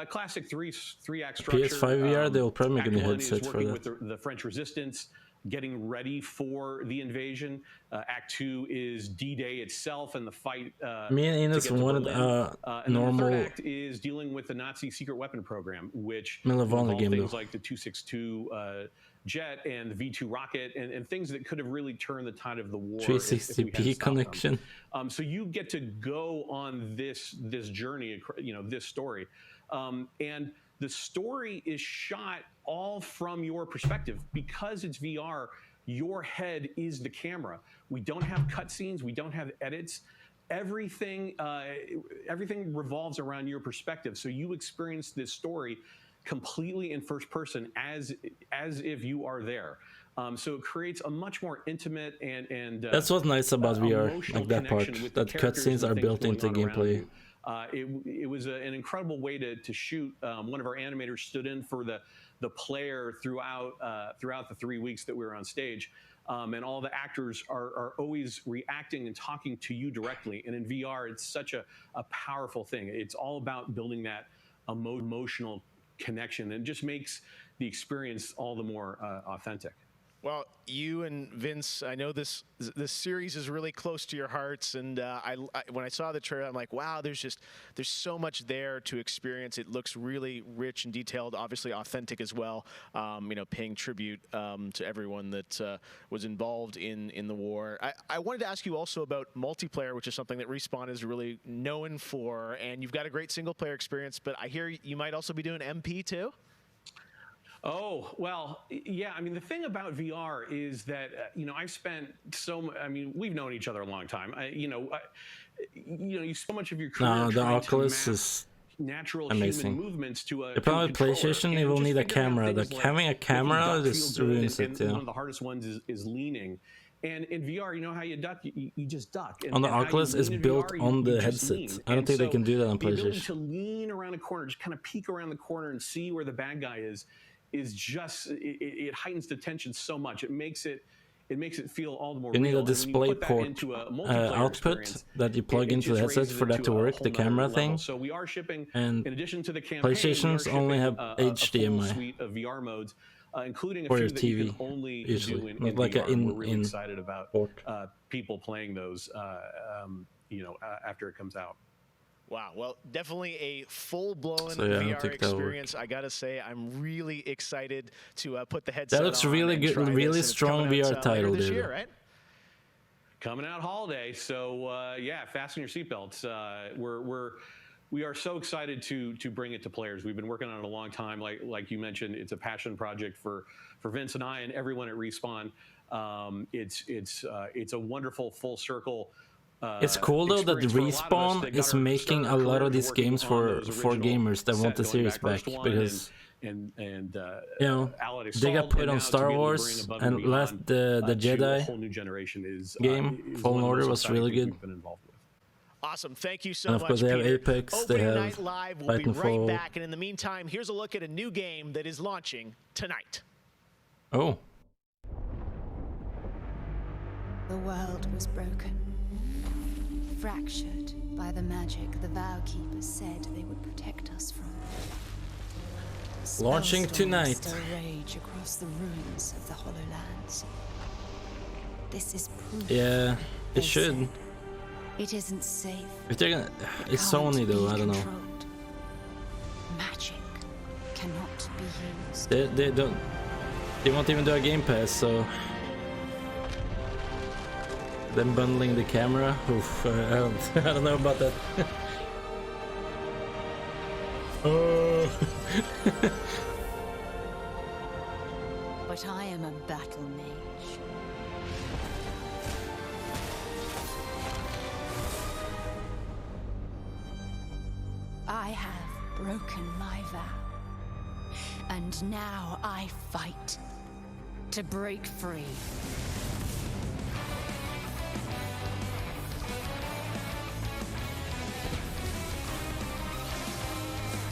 classic three-act structure. PS5 VR, they'll probably make a new headset for that. With the French resistance, getting ready for the invasion. Act 2 is D-Day itself and the fight. Me and Ines wanted and normal. the third act is dealing with the Nazi secret weapon program, which involved things like the 262 jet and the V2 rocket and things that could have really turned the tide of the war. 360p connection. So you get to go on this journey, this story, and the story is shot all from your perspective because it's VR. Your head is the camera. We don't have cutscenes. We don't have edits. Everything revolves around your perspective. So you experience this story completely in first person as if you are there. So it creates a much more intimate and that's what's nice about VR, like that part, that cutscenes are built into gameplay. It was an incredible way to shoot. One of our animators stood in for the player throughout the 3 weeks that we were on stage, and all the actors are always reacting and talking to you directly. And in VR, it's such a powerful thing. It's all about building that emotional connection, and it just makes the experience all the more authentic. Well, you and Vince, I know this series is really close to your hearts, and when I saw the trailer, I'm like, wow, there's so much there to experience. It looks really rich and detailed, obviously authentic as well. Paying tribute to everyone that was involved in the war. I wanted to ask you also about multiplayer, which is something that Respawn is really known for, and you've got a great single player experience, but I hear you might also be doing MP too. Oh, well, yeah. I mean, the thing about VR is that, I've spent we've known each other a long time. You so much of your career the Oculus is natural amazing. Human movements to a probably PlayStation, you will need a camera. Like having a camera just ruins it. One of the hardest ones is leaning. And in VR, you know how you duck? You just duck. On the Oculus, it's built on the headset. I don't think they can do that on PlayStation. The ability to lean around a corner, just kind of peek around the corner and see where the bad guy is just it heightens the tension so much. It makes it feel all the more real. You need a display port output that you plug into the headset for that to work, the camera thing. So we are shipping, and in addition to the campaign, PlayStations only have HDMI. A full suite of VR modes, including a for few your that TV, you can only usually. do in Not like VR. We're really in excited about people playing those, after it comes out. Wow, well, definitely a full-blown VR experience. I gotta say, I'm really excited to put the headset on. That looks really good, really strong VR title, this dude. year, right? Coming out holiday, so fasten your seatbelts. We are so excited to bring it to players. We've been working on it a long time. Like you mentioned, it's a passion project for Vince and I and everyone at Respawn. It's a wonderful full circle. It's cool though that Respawn is making a lot of these games for gamers that want the series back, because they got put on Star Wars, and the Jedi game Fallen Order was really good. Awesome, thank you so much. And of course they have Apex, they have Live. We'll be right back, and in the meantime, here's a look at a new game that is launching tonight. Oh. The world was broken. Fractured by the magic the Vow Keepers said they would protect us from. Launching tonight. Still rage across the ruins of the Hollowlands. This is proof. Yeah, it should. It isn't safe. If they're gonna, it's Sony though. I don't know. Magic cannot be used. They don't. They won't even do a Game Pass, so. Them bundling the camera, oof, I don't know about that. Oh. But I am a battle mage. I have broken my vow, and now I fight to break free.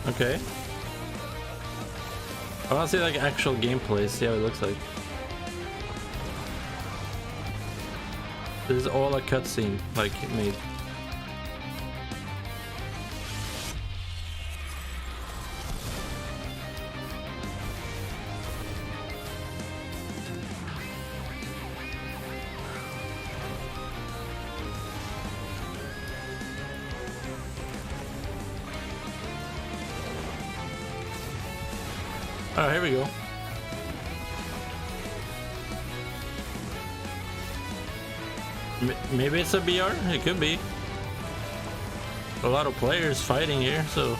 Okay. I want to see like actual gameplay, see how it looks like. This is all a cutscene, like made. Oh, here we go. Maybe it's a BR? It could be. A lot of players fighting here, so...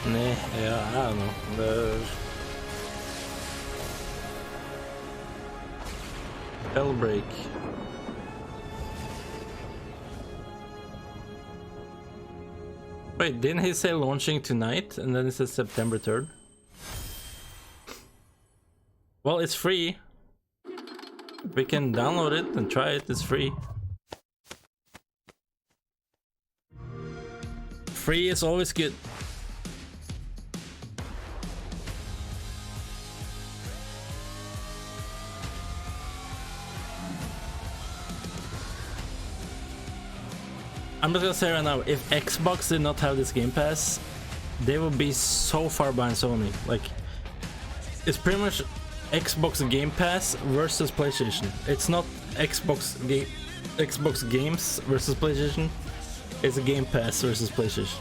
Nah, yeah, I don't know. Hellbreak. Wait, didn't he say launching tonight and then it says September 3rd? Well, it's free. We can download it and try it, it's free. Free is always good. I'm just gonna say right now, if Xbox did not have this Game Pass, they would be so far behind Sony. Like, it's pretty much Xbox Game Pass versus PlayStation. It's not Xbox games versus PlayStation. It's a Game Pass versus PlayStation.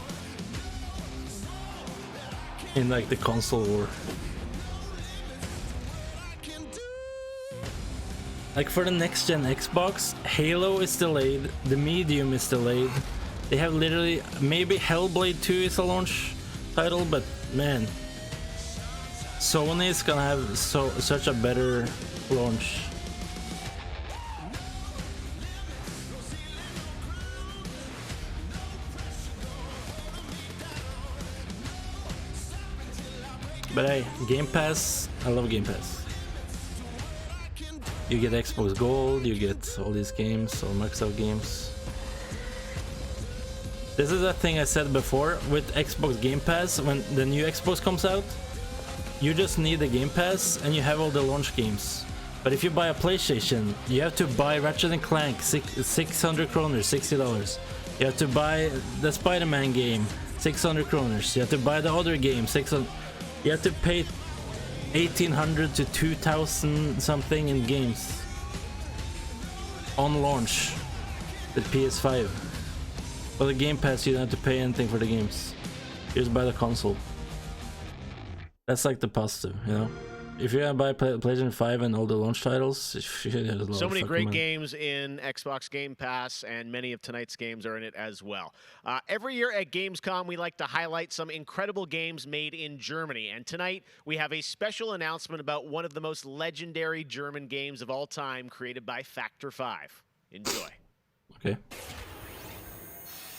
In like the console war. Like for the next gen Xbox, Halo is delayed, the Medium is delayed. They have literally, maybe Hellblade 2 is a launch title, but man, Sony is gonna have such a better launch. But hey, Game Pass, I love Game Pass. You get Xbox Gold, you get all these games, all Microsoft games. This is a thing I said before with Xbox Game Pass. When the new Xbox comes out, you just need the Game Pass and you have all the launch games. But if you buy a PlayStation, you have to buy Ratchet Clank, 600 kroners, $60. You have to buy the Spider-Man game, 600 kroners. You have to buy the other game, 600. You have to pay 1,800 to 2,000 something in games on launch with PS5. For the Game Pass, you don't have to pay anything for the games. You just buy the console. That's like the positive, you know. If you're gonna buy PlayStation 5 and all the launch titles, so many great games in Xbox Game Pass, and many of tonight's games are in it as well. Every year at Gamescom, we like to highlight some incredible games made in Germany, and tonight we have a special announcement about one of the most legendary German games of all time, created by Factor 5. Enjoy. Okay.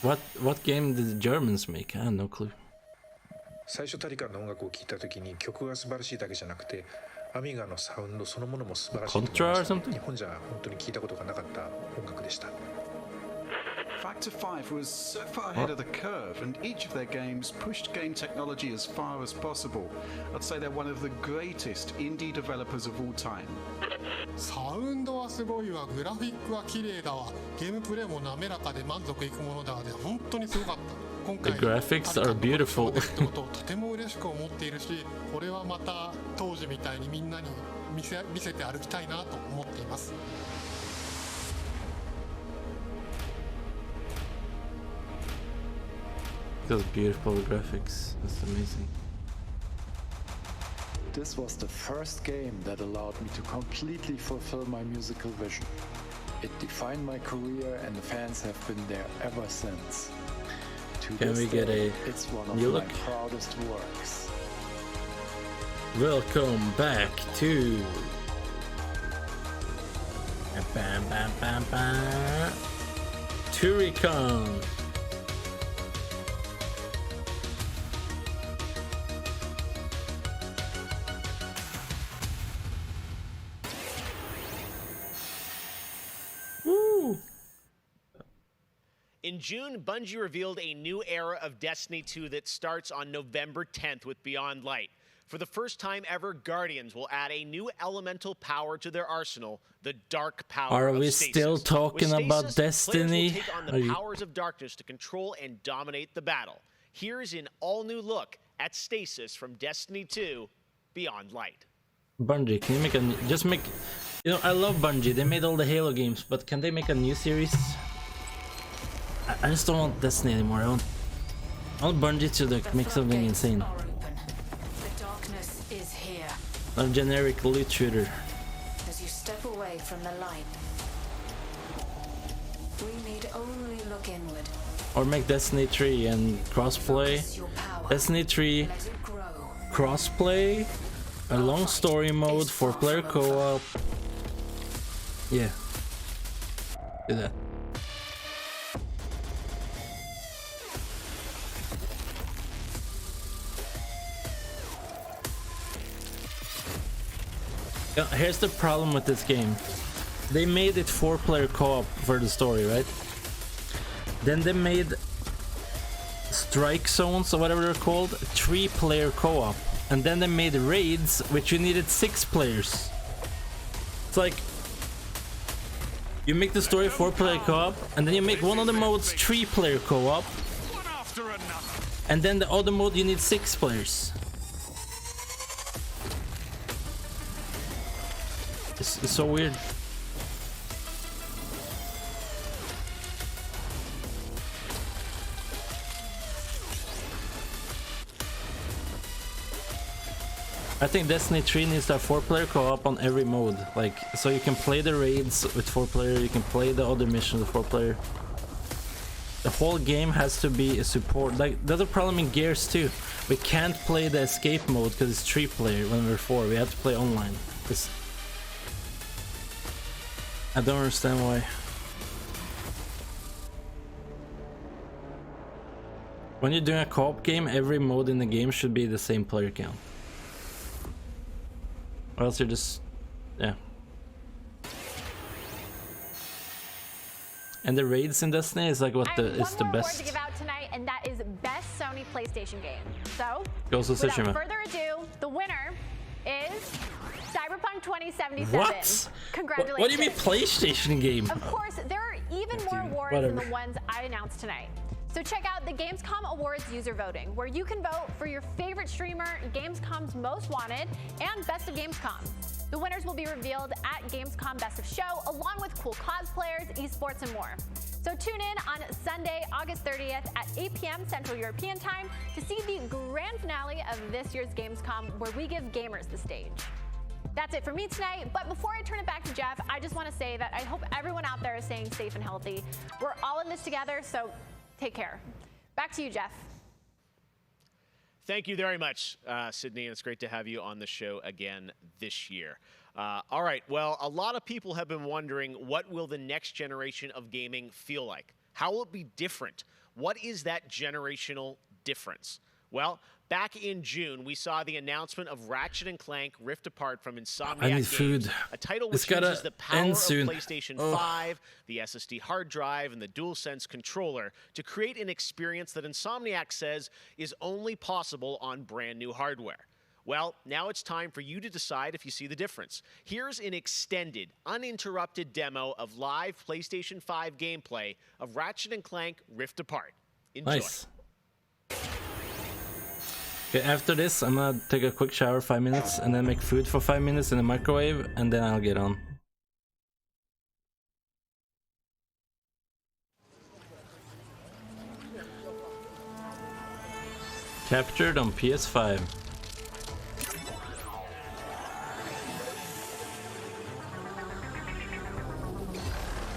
What game did the Germans make? I have no clue. 最初タリカの音楽を聴いた時に曲が素晴らしいだけじゃなくてアミガのサウンドそのものも素晴らしいと思いました。日本じゃ本当に聞いたことがなかった音楽でした。Factor 5 was so far ahead of the curve, and each of their games pushed game technology as far as possible. I'd say they're one of the greatest indie developers of all time. サウンドはすごいわ、グラフィックは綺麗だわ、ゲームプレイも滑らかで満足いくものだわで、本当にすごかった。The graphics are beautiful. とても嬉しく思っているし、これはまた当時みたいにみんなに見せて歩きたいなと思っています。Those beautiful graphics. That's amazing. This was the first game that allowed me to completely fulfill my musical vision. It defined my career, and the fans have been there ever since. Can we get a new look? Proudest works. Welcome back to Turrican. In June, Bungie revealed a new era of Destiny 2 that starts on November 10th with Beyond Light. For the first time ever, Guardians will add a new elemental power to their arsenal, the Dark Power Are of we Stasis. still talking With about Stasis, Destiny? players will take on the powers of darkness to control and dominate the battle. Here's an all-new look at Stasis from Destiny 2 Beyond Light. Bungie, can you make a... Just make... You know, I love Bungie. They made all the Halo games, but can they make a new series? I just don't want Destiny anymore. I want Bungie to like, make something insane. The darkness is here. A generic loot shooter. As you step away from the light, we need only look inward. Or make Destiny 3 and crossplay. Destiny 3 crossplay, a long story mode, 4-player co-op. Yeah. Do that. Here's the problem with this game. They made it 4-player co-op for the story, right? Then they made strike zones or whatever they're called 3-player co-op, and then they made raids which you needed 6 players. It's like you make the story 4-player co-op, and then you make one of the modes 3-player co-op, and then the other mode you need 6 players. It's so weird. I think Destiny 3 needs to have 4-player co-op on every mode, like, so you can play the raids with 4-player, you can play the other missions with 4-player. The whole game has to be a support. Like, there's a problem in Gears too. We can't play the escape mode because it's 3-player when we're 4. We have to play online. I don't understand why. When you're doing a co-op game, every mode in the game should be the same player count. Or else you're just... yeah. And the raids in Destiny is like what is the best. To give out tonight, and that is best Sony PlayStation game. So, without further ado, the winner is Cyberpunk 2077. What? Congratulations. What do you mean PlayStation game? Of course, there are even more awards than the ones I announced tonight. So check out the Gamescom Awards user voting, where you can vote for your favorite streamer, Gamescom's Most Wanted, and Best of Gamescom. The winners will be revealed at Gamescom Best of Show, along with cool cosplayers, esports, and more. So tune in on Sunday, August 30th at 8 p.m. Central European Time to see the grand finale of this year's Gamescom, where we give gamers the stage. That's it for me tonight, but before I turn it back to Jeff, I just want to say that I hope everyone out there is staying safe and healthy. We're all in this together, so take care. Back to you, Jeff. Thank you very much, Sydney, and it's great to have you on the show again this year. All right, well, a lot of people have been wondering, what will the next generation of gaming feel like? How will it be different? What is that generational difference? Well, back in June, we saw the announcement of Ratchet & Clank Rift Apart from Insomniac I need Games, food. a title It's which gotta uses the power end of soon. PlayStation 5, the SSD hard drive, and the DualSense controller to create an experience that Insomniac says is only possible on brand new hardware. Well, now it's time for you to decide if you see the difference. Here's an extended, uninterrupted demo of live PlayStation 5 gameplay of Ratchet & Clank Rift Apart. Enjoy. Nice. Okay, after this, I'm gonna take a quick shower, 5 minutes, and then make food for 5 minutes in the microwave, and then I'll get on. Captured on PS5.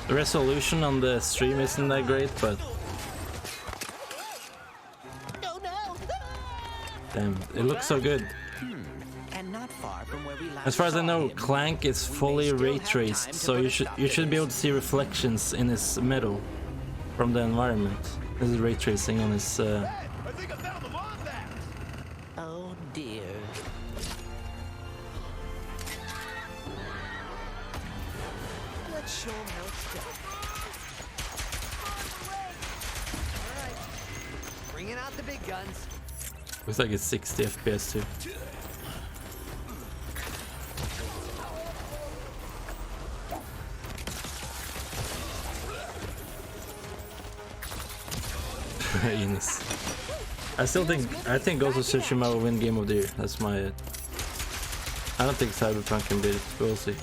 The resolution on the stream isn't that great, but... damn, it looks so good. And not far from where we last As far as I saw know, him. Clank is fully ray traced, so you should be able to see reflections in his metal from the environment. This is ray tracing on his. Oh dear. Let's show him how it's done. the big guns. Looks like it's 60 FPS too. Ines. I think Ghost of Tsushima will win Game of the Year. That's my. I don't think Cyberpunk can beat it. We'll see.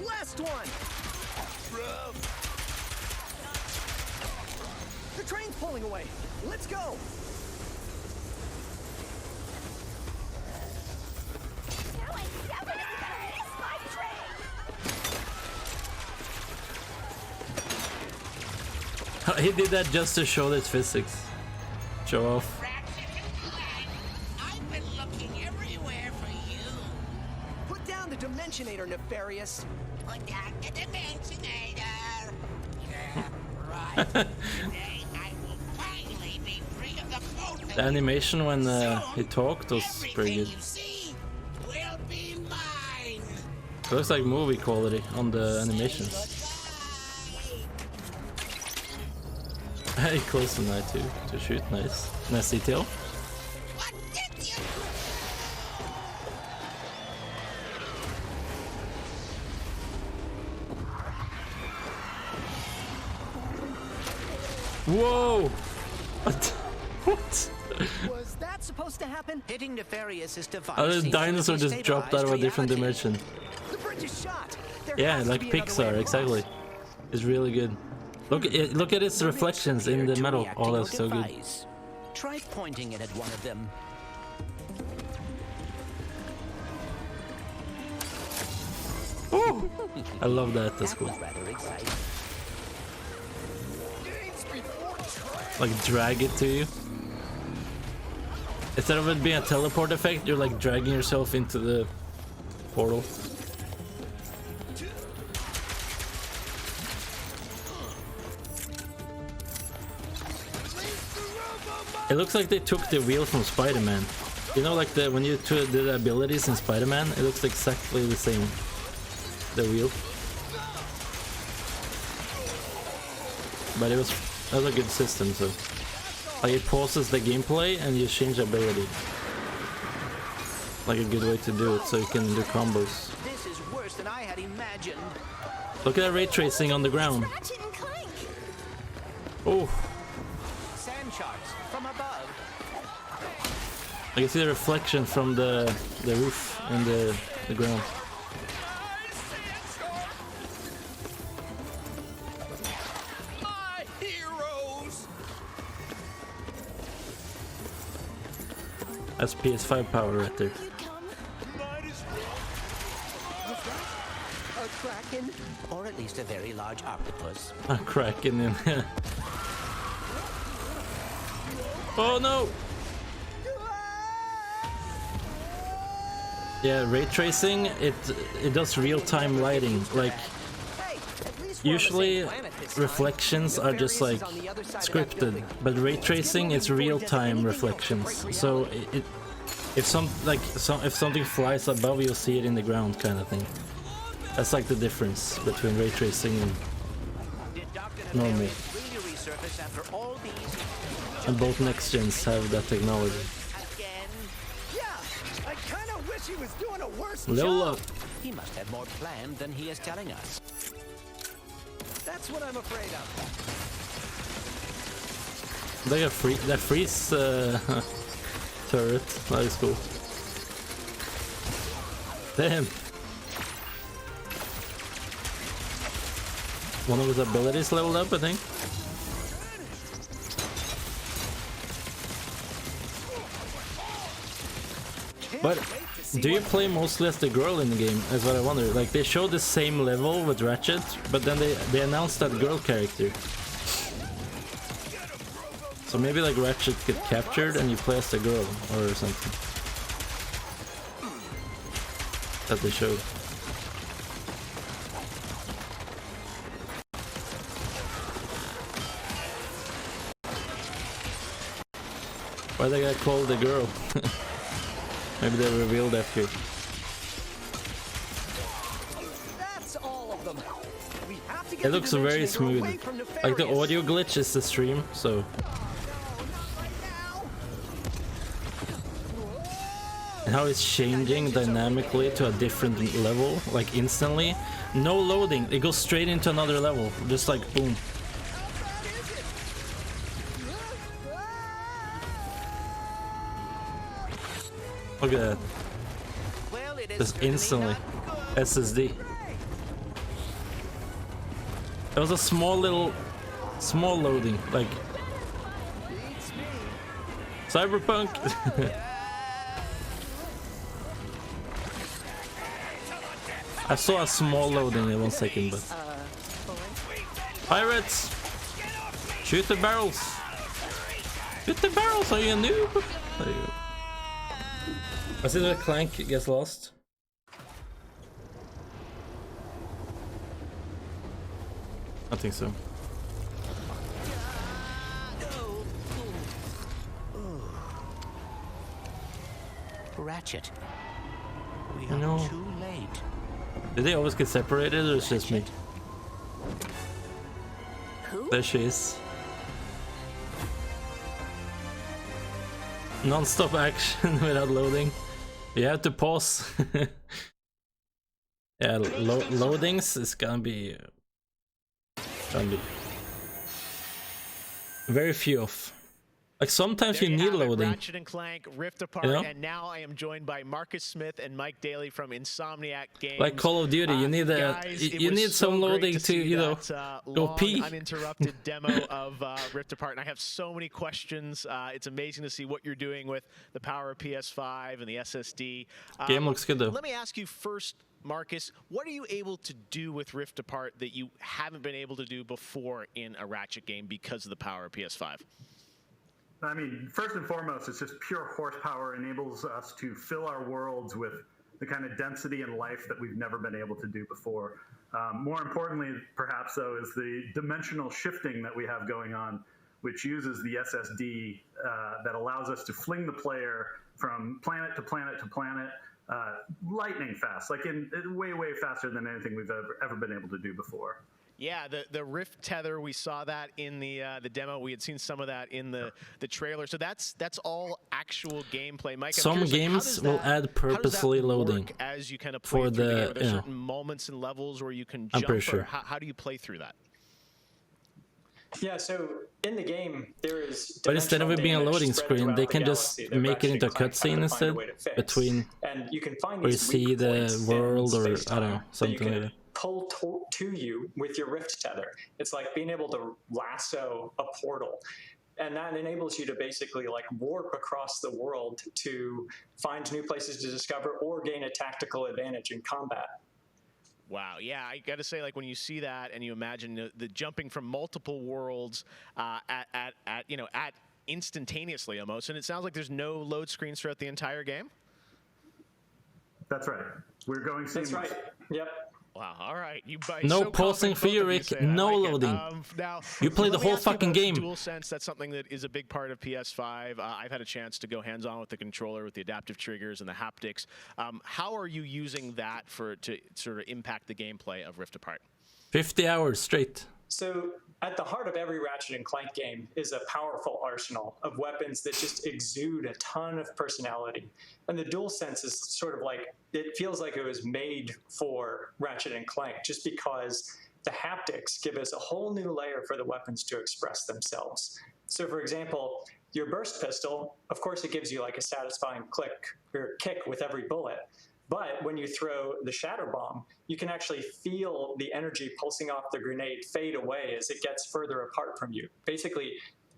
Last one. The train's pulling away. Let's go. He did that just to show his physics. Show off. I've been looking everywhere for you. Put down the Dimensionator, Nefarious. Put down the Dimensionator. Yeah, right. Today I will finally be free of the boat. The animation when he talked was pretty good. Will be mine. It looks like movie quality on the animations. Hey, close to night too to shoot. Nice detail. Whoa! What? Was that supposed to happen? Hitting Nefarious' device. Oh, the dinosaur just dropped out of a different dimension. The bridge is shot. Yeah, like Pixar, exactly. It's really good. Look at its reflections in the metal. Oh, that's so good. Try pointing it at one of them. Ooh, I love that. That's cool. Like drag it to you. Instead of it being a teleport effect, you're like dragging yourself into the portal. It looks like they took the wheel from Spider-Man. You know, like when you did the abilities in Spider-Man, it looks exactly the same. The wheel. But it was a good system, so like it pauses the gameplay and you change ability. Like a good way to do it, so you can do combos. This is worse than I had imagined. Look at that ray tracing on the ground. Oh. Sand sharks from above. I can see the reflection from the roof and the ground. My heroes. That's PS5 power right there. A kraken, or at least a very large octopus. A kraken in here. Oh no! Yeah, ray tracing, it does real-time lighting. Like, usually reflections are just like scripted, but ray tracing is real-time reflections. So if something flies above, you'll see it in the ground, kind of thing. That's like the difference between ray tracing and normal. And both next gens have that technology. I kind of wish he was doing a worse Level job. up. He must have more planned than he is telling us. That's what I'm afraid of. They got that freeze turret. That is cool. Damn. One of his abilities leveled up, I think. But do you play mostly as the girl in the game? Is what I wonder. Like, they showed the same level with Ratchet, but then they announced that girl character. So maybe like Ratchet get captured and you play as the girl or something. That they showed. Why they got called the girl? Maybe they revealed after. That's all of them. It looks very smooth. Like the audio glitch is the stream, so. And how it's changing dynamically to a different level, like instantly. No loading, it goes straight into another level, just like boom. Look at that. Just instantly. SSD. It was a small loading, like Cyberpunk. I saw a small loading in 1 second, but pirates, shoot the barrels. Shoot the barrels. Are you a noob? There you go. I see that Clank gets lost. I think so. Ratchet, we are too late. Did they always get separated, or is it just me? Who? There she is. Non-stop action without loading. You have to pause. Yeah, loadings is gonna be very few of. Like sometimes you need loading. Ratchet and Clank, Rift Apart, you know? And now I am joined by Marcus Smith and Mike Daly from Insomniac Games. Like Call of Duty, you need you need some loading to you know go pee. Uninterrupted demo of Rift Apart, and I have so many questions. It's amazing to see what you're doing with the power of PS5 and the SSD. Game looks good though. Let me ask you first, Marcus, what are you able to do with Rift Apart that you haven't been able to do before in a Ratchet game because of the power of PS5? I mean, first and foremost, it's just pure horsepower, enables us to fill our worlds with the kind of density and life that we've never been able to do before. More importantly, perhaps, though, is the dimensional shifting that we have going on, which uses the SSD that allows us to fling the player from planet to planet to planet lightning fast, like in way, way faster than anything we've ever been able to do before. Yeah, the Rift tether, we saw that in the demo. We had seen some of that in the trailer. So that's all actual gameplay. Mike, some games will add purposely loading as you kind of play for the game. Are there certain moments and levels where you can jump? I'm pretty sure. Or how do you play through that? Yeah, so in the game there is. But instead of it being a loading screen, they can just make it into a cutscene instead between and you can find where you see the world or I don't know something like that. Pull to you with your Rift tether. It's like being able to lasso a portal, and that enables you to basically like warp across the world to find new places to discover or gain a tactical advantage in combat. Wow, yeah, I got to say, like when you see that and you imagine the jumping from multiple worlds at instantaneously almost, and it sounds like there's no load screens throughout the entire game. That's right. We're going seamless. That's right. Yep. Wow, all right. No pausing for you, Rick. No loading. Now, you play the whole fucking game. DualSense, that's something that is a big part of PS5. I've had a chance to go hands-on with the controller, with the adaptive triggers and the haptics. How are you using that to sort of impact the gameplay of Rift Apart? 50 hours straight. So at the heart of every Ratchet and Clank game is a powerful arsenal of weapons that just exude a ton of personality. And the DualSense is sort of like, it feels like it was made for Ratchet and Clank just because the haptics give us a whole new layer for the weapons to express themselves. So for example, your burst pistol, of course it gives you like a satisfying click or kick with every bullet. But when you throw the shatter bomb, you can actually feel the energy pulsing off the grenade fade away as it gets further apart from you. Basically,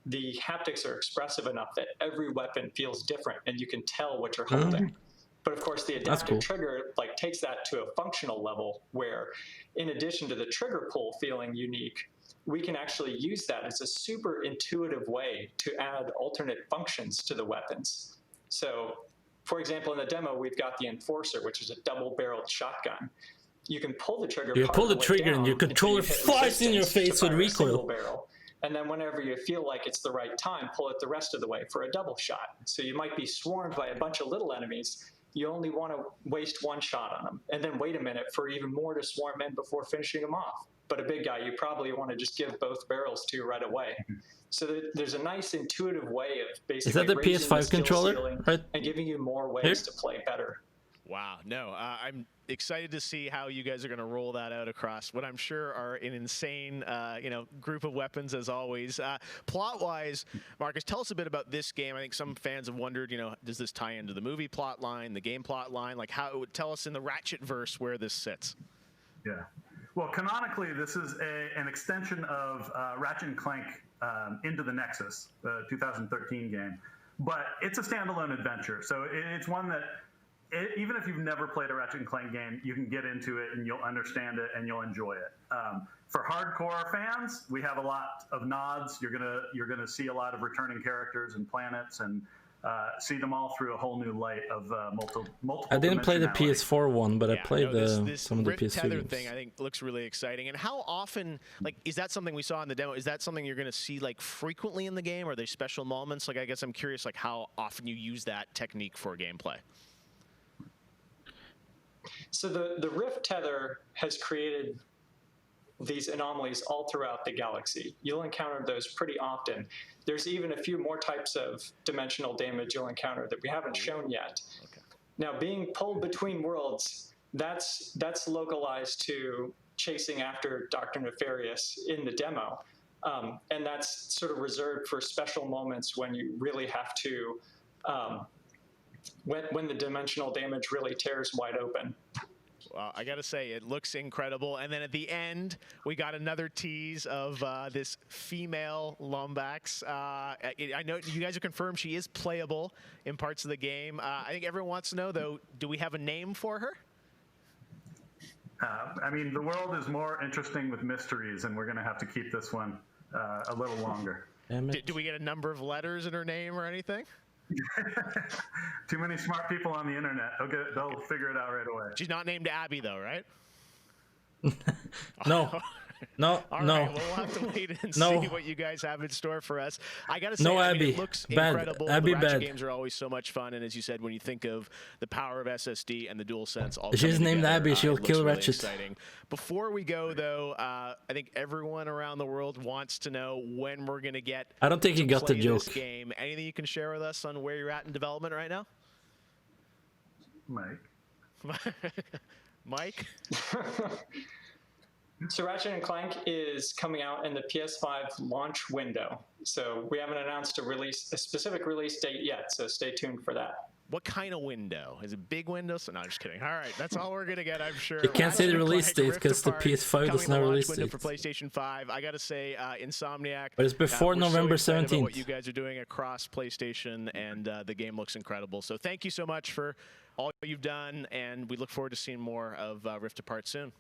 the haptics are expressive enough that every weapon feels different and you can tell what you're holding. But of course, the adaptive trigger like takes that to a functional level where, in addition to the trigger pull feeling unique, we can actually use that as a super intuitive way to add alternate functions to the weapons. So, for example, in the demo, we've got the Enforcer, which is a double-barreled shotgun. You can pull the trigger. You pull the trigger and your controller flies in your face with recoil. Barrel. And then whenever you feel like it's the right time, pull it the rest of the way for a double shot. So you might be swarmed by a bunch of little enemies. you only want to waste one shot on them, and then wait a minute for even more to swarm in before finishing them off. But a big guy, you probably want to just give both barrels to right away. So there's a nice intuitive way of basically is that the PS5 controller, right? And giving you more ways to play better. Wow, no, I'm excited to see how you guys are going to roll that out across what I'm sure are an insane, group of weapons as always. Plot-wise, Marcus, tell us a bit about this game. I think some fans have wondered, does this tie into the movie plot line, the game plot line? Like, tell us in the Ratchet verse where this sits. Yeah. Well, canonically, this is an extension of Ratchet & Clank Into the Nexus, the 2013 game. But it's a standalone adventure, so it's one that even if you've never played a Ratchet & Clank game, you can get into it and you'll understand it and you'll enjoy it. For hardcore fans, we have a lot of nods. You're gonna see a lot of returning characters and planets and see them all through a whole new light of multiple. I didn't play the PS4 one, but I played some of the PS3 tether games. thing I think looks really exciting. And how often, is that something we saw in the demo? Is that something you're going to see frequently in the game? Are there special moments? I guess I'm curious how often you use that technique for gameplay. So the Rift tether has created these anomalies all throughout the galaxy. You'll encounter those pretty often. There's even a few more types of dimensional damage you'll encounter that we haven't shown yet. Okay. Now, being pulled between worlds, that's localized to chasing after Dr. Nefarious in the demo. And that's sort of reserved for special moments when you really have to, when the dimensional damage really tears wide open. Well, I got to say, it looks incredible. And then at the end, we got another tease of this female Lombax. I know you guys have confirmed she is playable in parts of the game. I think everyone wants to know, though, do we have a name for her? The world is more interesting with mysteries, and we're going to have to keep this one a little longer. Do we get a number of letters in her name or anything? Too many smart people on the internet. They'll figure it out right away. She's not named Abby, though, right? No. No, All no. Right, well, we'll have to wait and No. see what you guys have in store for us. I got to say, No, Abby, Abby. it looks Bad. incredible. Abby, the Ratchet bad. games are always so much fun, and as you said, when you think of the power of SSD and the DualSense all If she's coming named together, Abby, she'll it looks kill really Ratchet. Exciting. Before we go, though, I think everyone around the world wants to know when we're going to get I don't think to you got the play joke. this game. Anything you can share with us on where you're at in development right now? Mike? So Ratchet & Clank is coming out in the PS5 launch window. So we haven't announced a specific release date yet, so stay tuned for that. What kind of window? Is it big window? So, no, I'm just kidding. All right, that's all we're going to get, I'm sure. You can't say the release date because the PS5 doesn't have a release window date. for PlayStation 5. I got to say, Insomniac. But it's before we're November so excited about 17th. what you guys are doing across PlayStation, and the game looks incredible. So thank you so much for all you've done, and we look forward to seeing more of Rift Apart soon.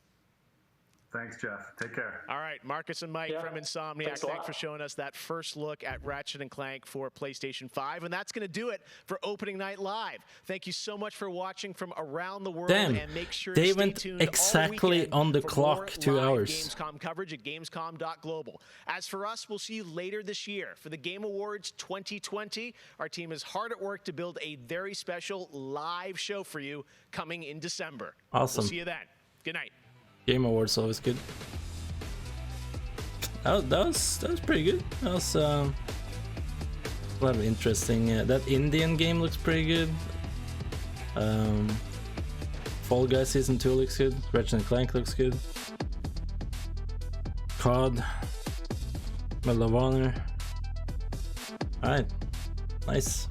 Thanks, Jeff. Take care. All right, Marcus and Mike from Insomniac, thanks for showing us that first look at Ratchet & Clank for PlayStation 5. And that's going to do it for Opening Night Live. Thank you so much for watching from around the world. Damn, and make sure they to stay went tuned exactly all on the for clock, more 2 live hours. Gamescom coverage at Gamescom.global. As for us, we'll see you later this year for the Game Awards 2020. Our team is hard at work to build a very special live show for you coming in December. Awesome. We'll see you then. Good night. Game Awards always good. That was pretty good. That was a lot of interesting. That Indian game looks pretty good. Fall Guys Season 2 looks good. Ratchet & Clank looks good. COD. Medal of Honor. Alright. Nice.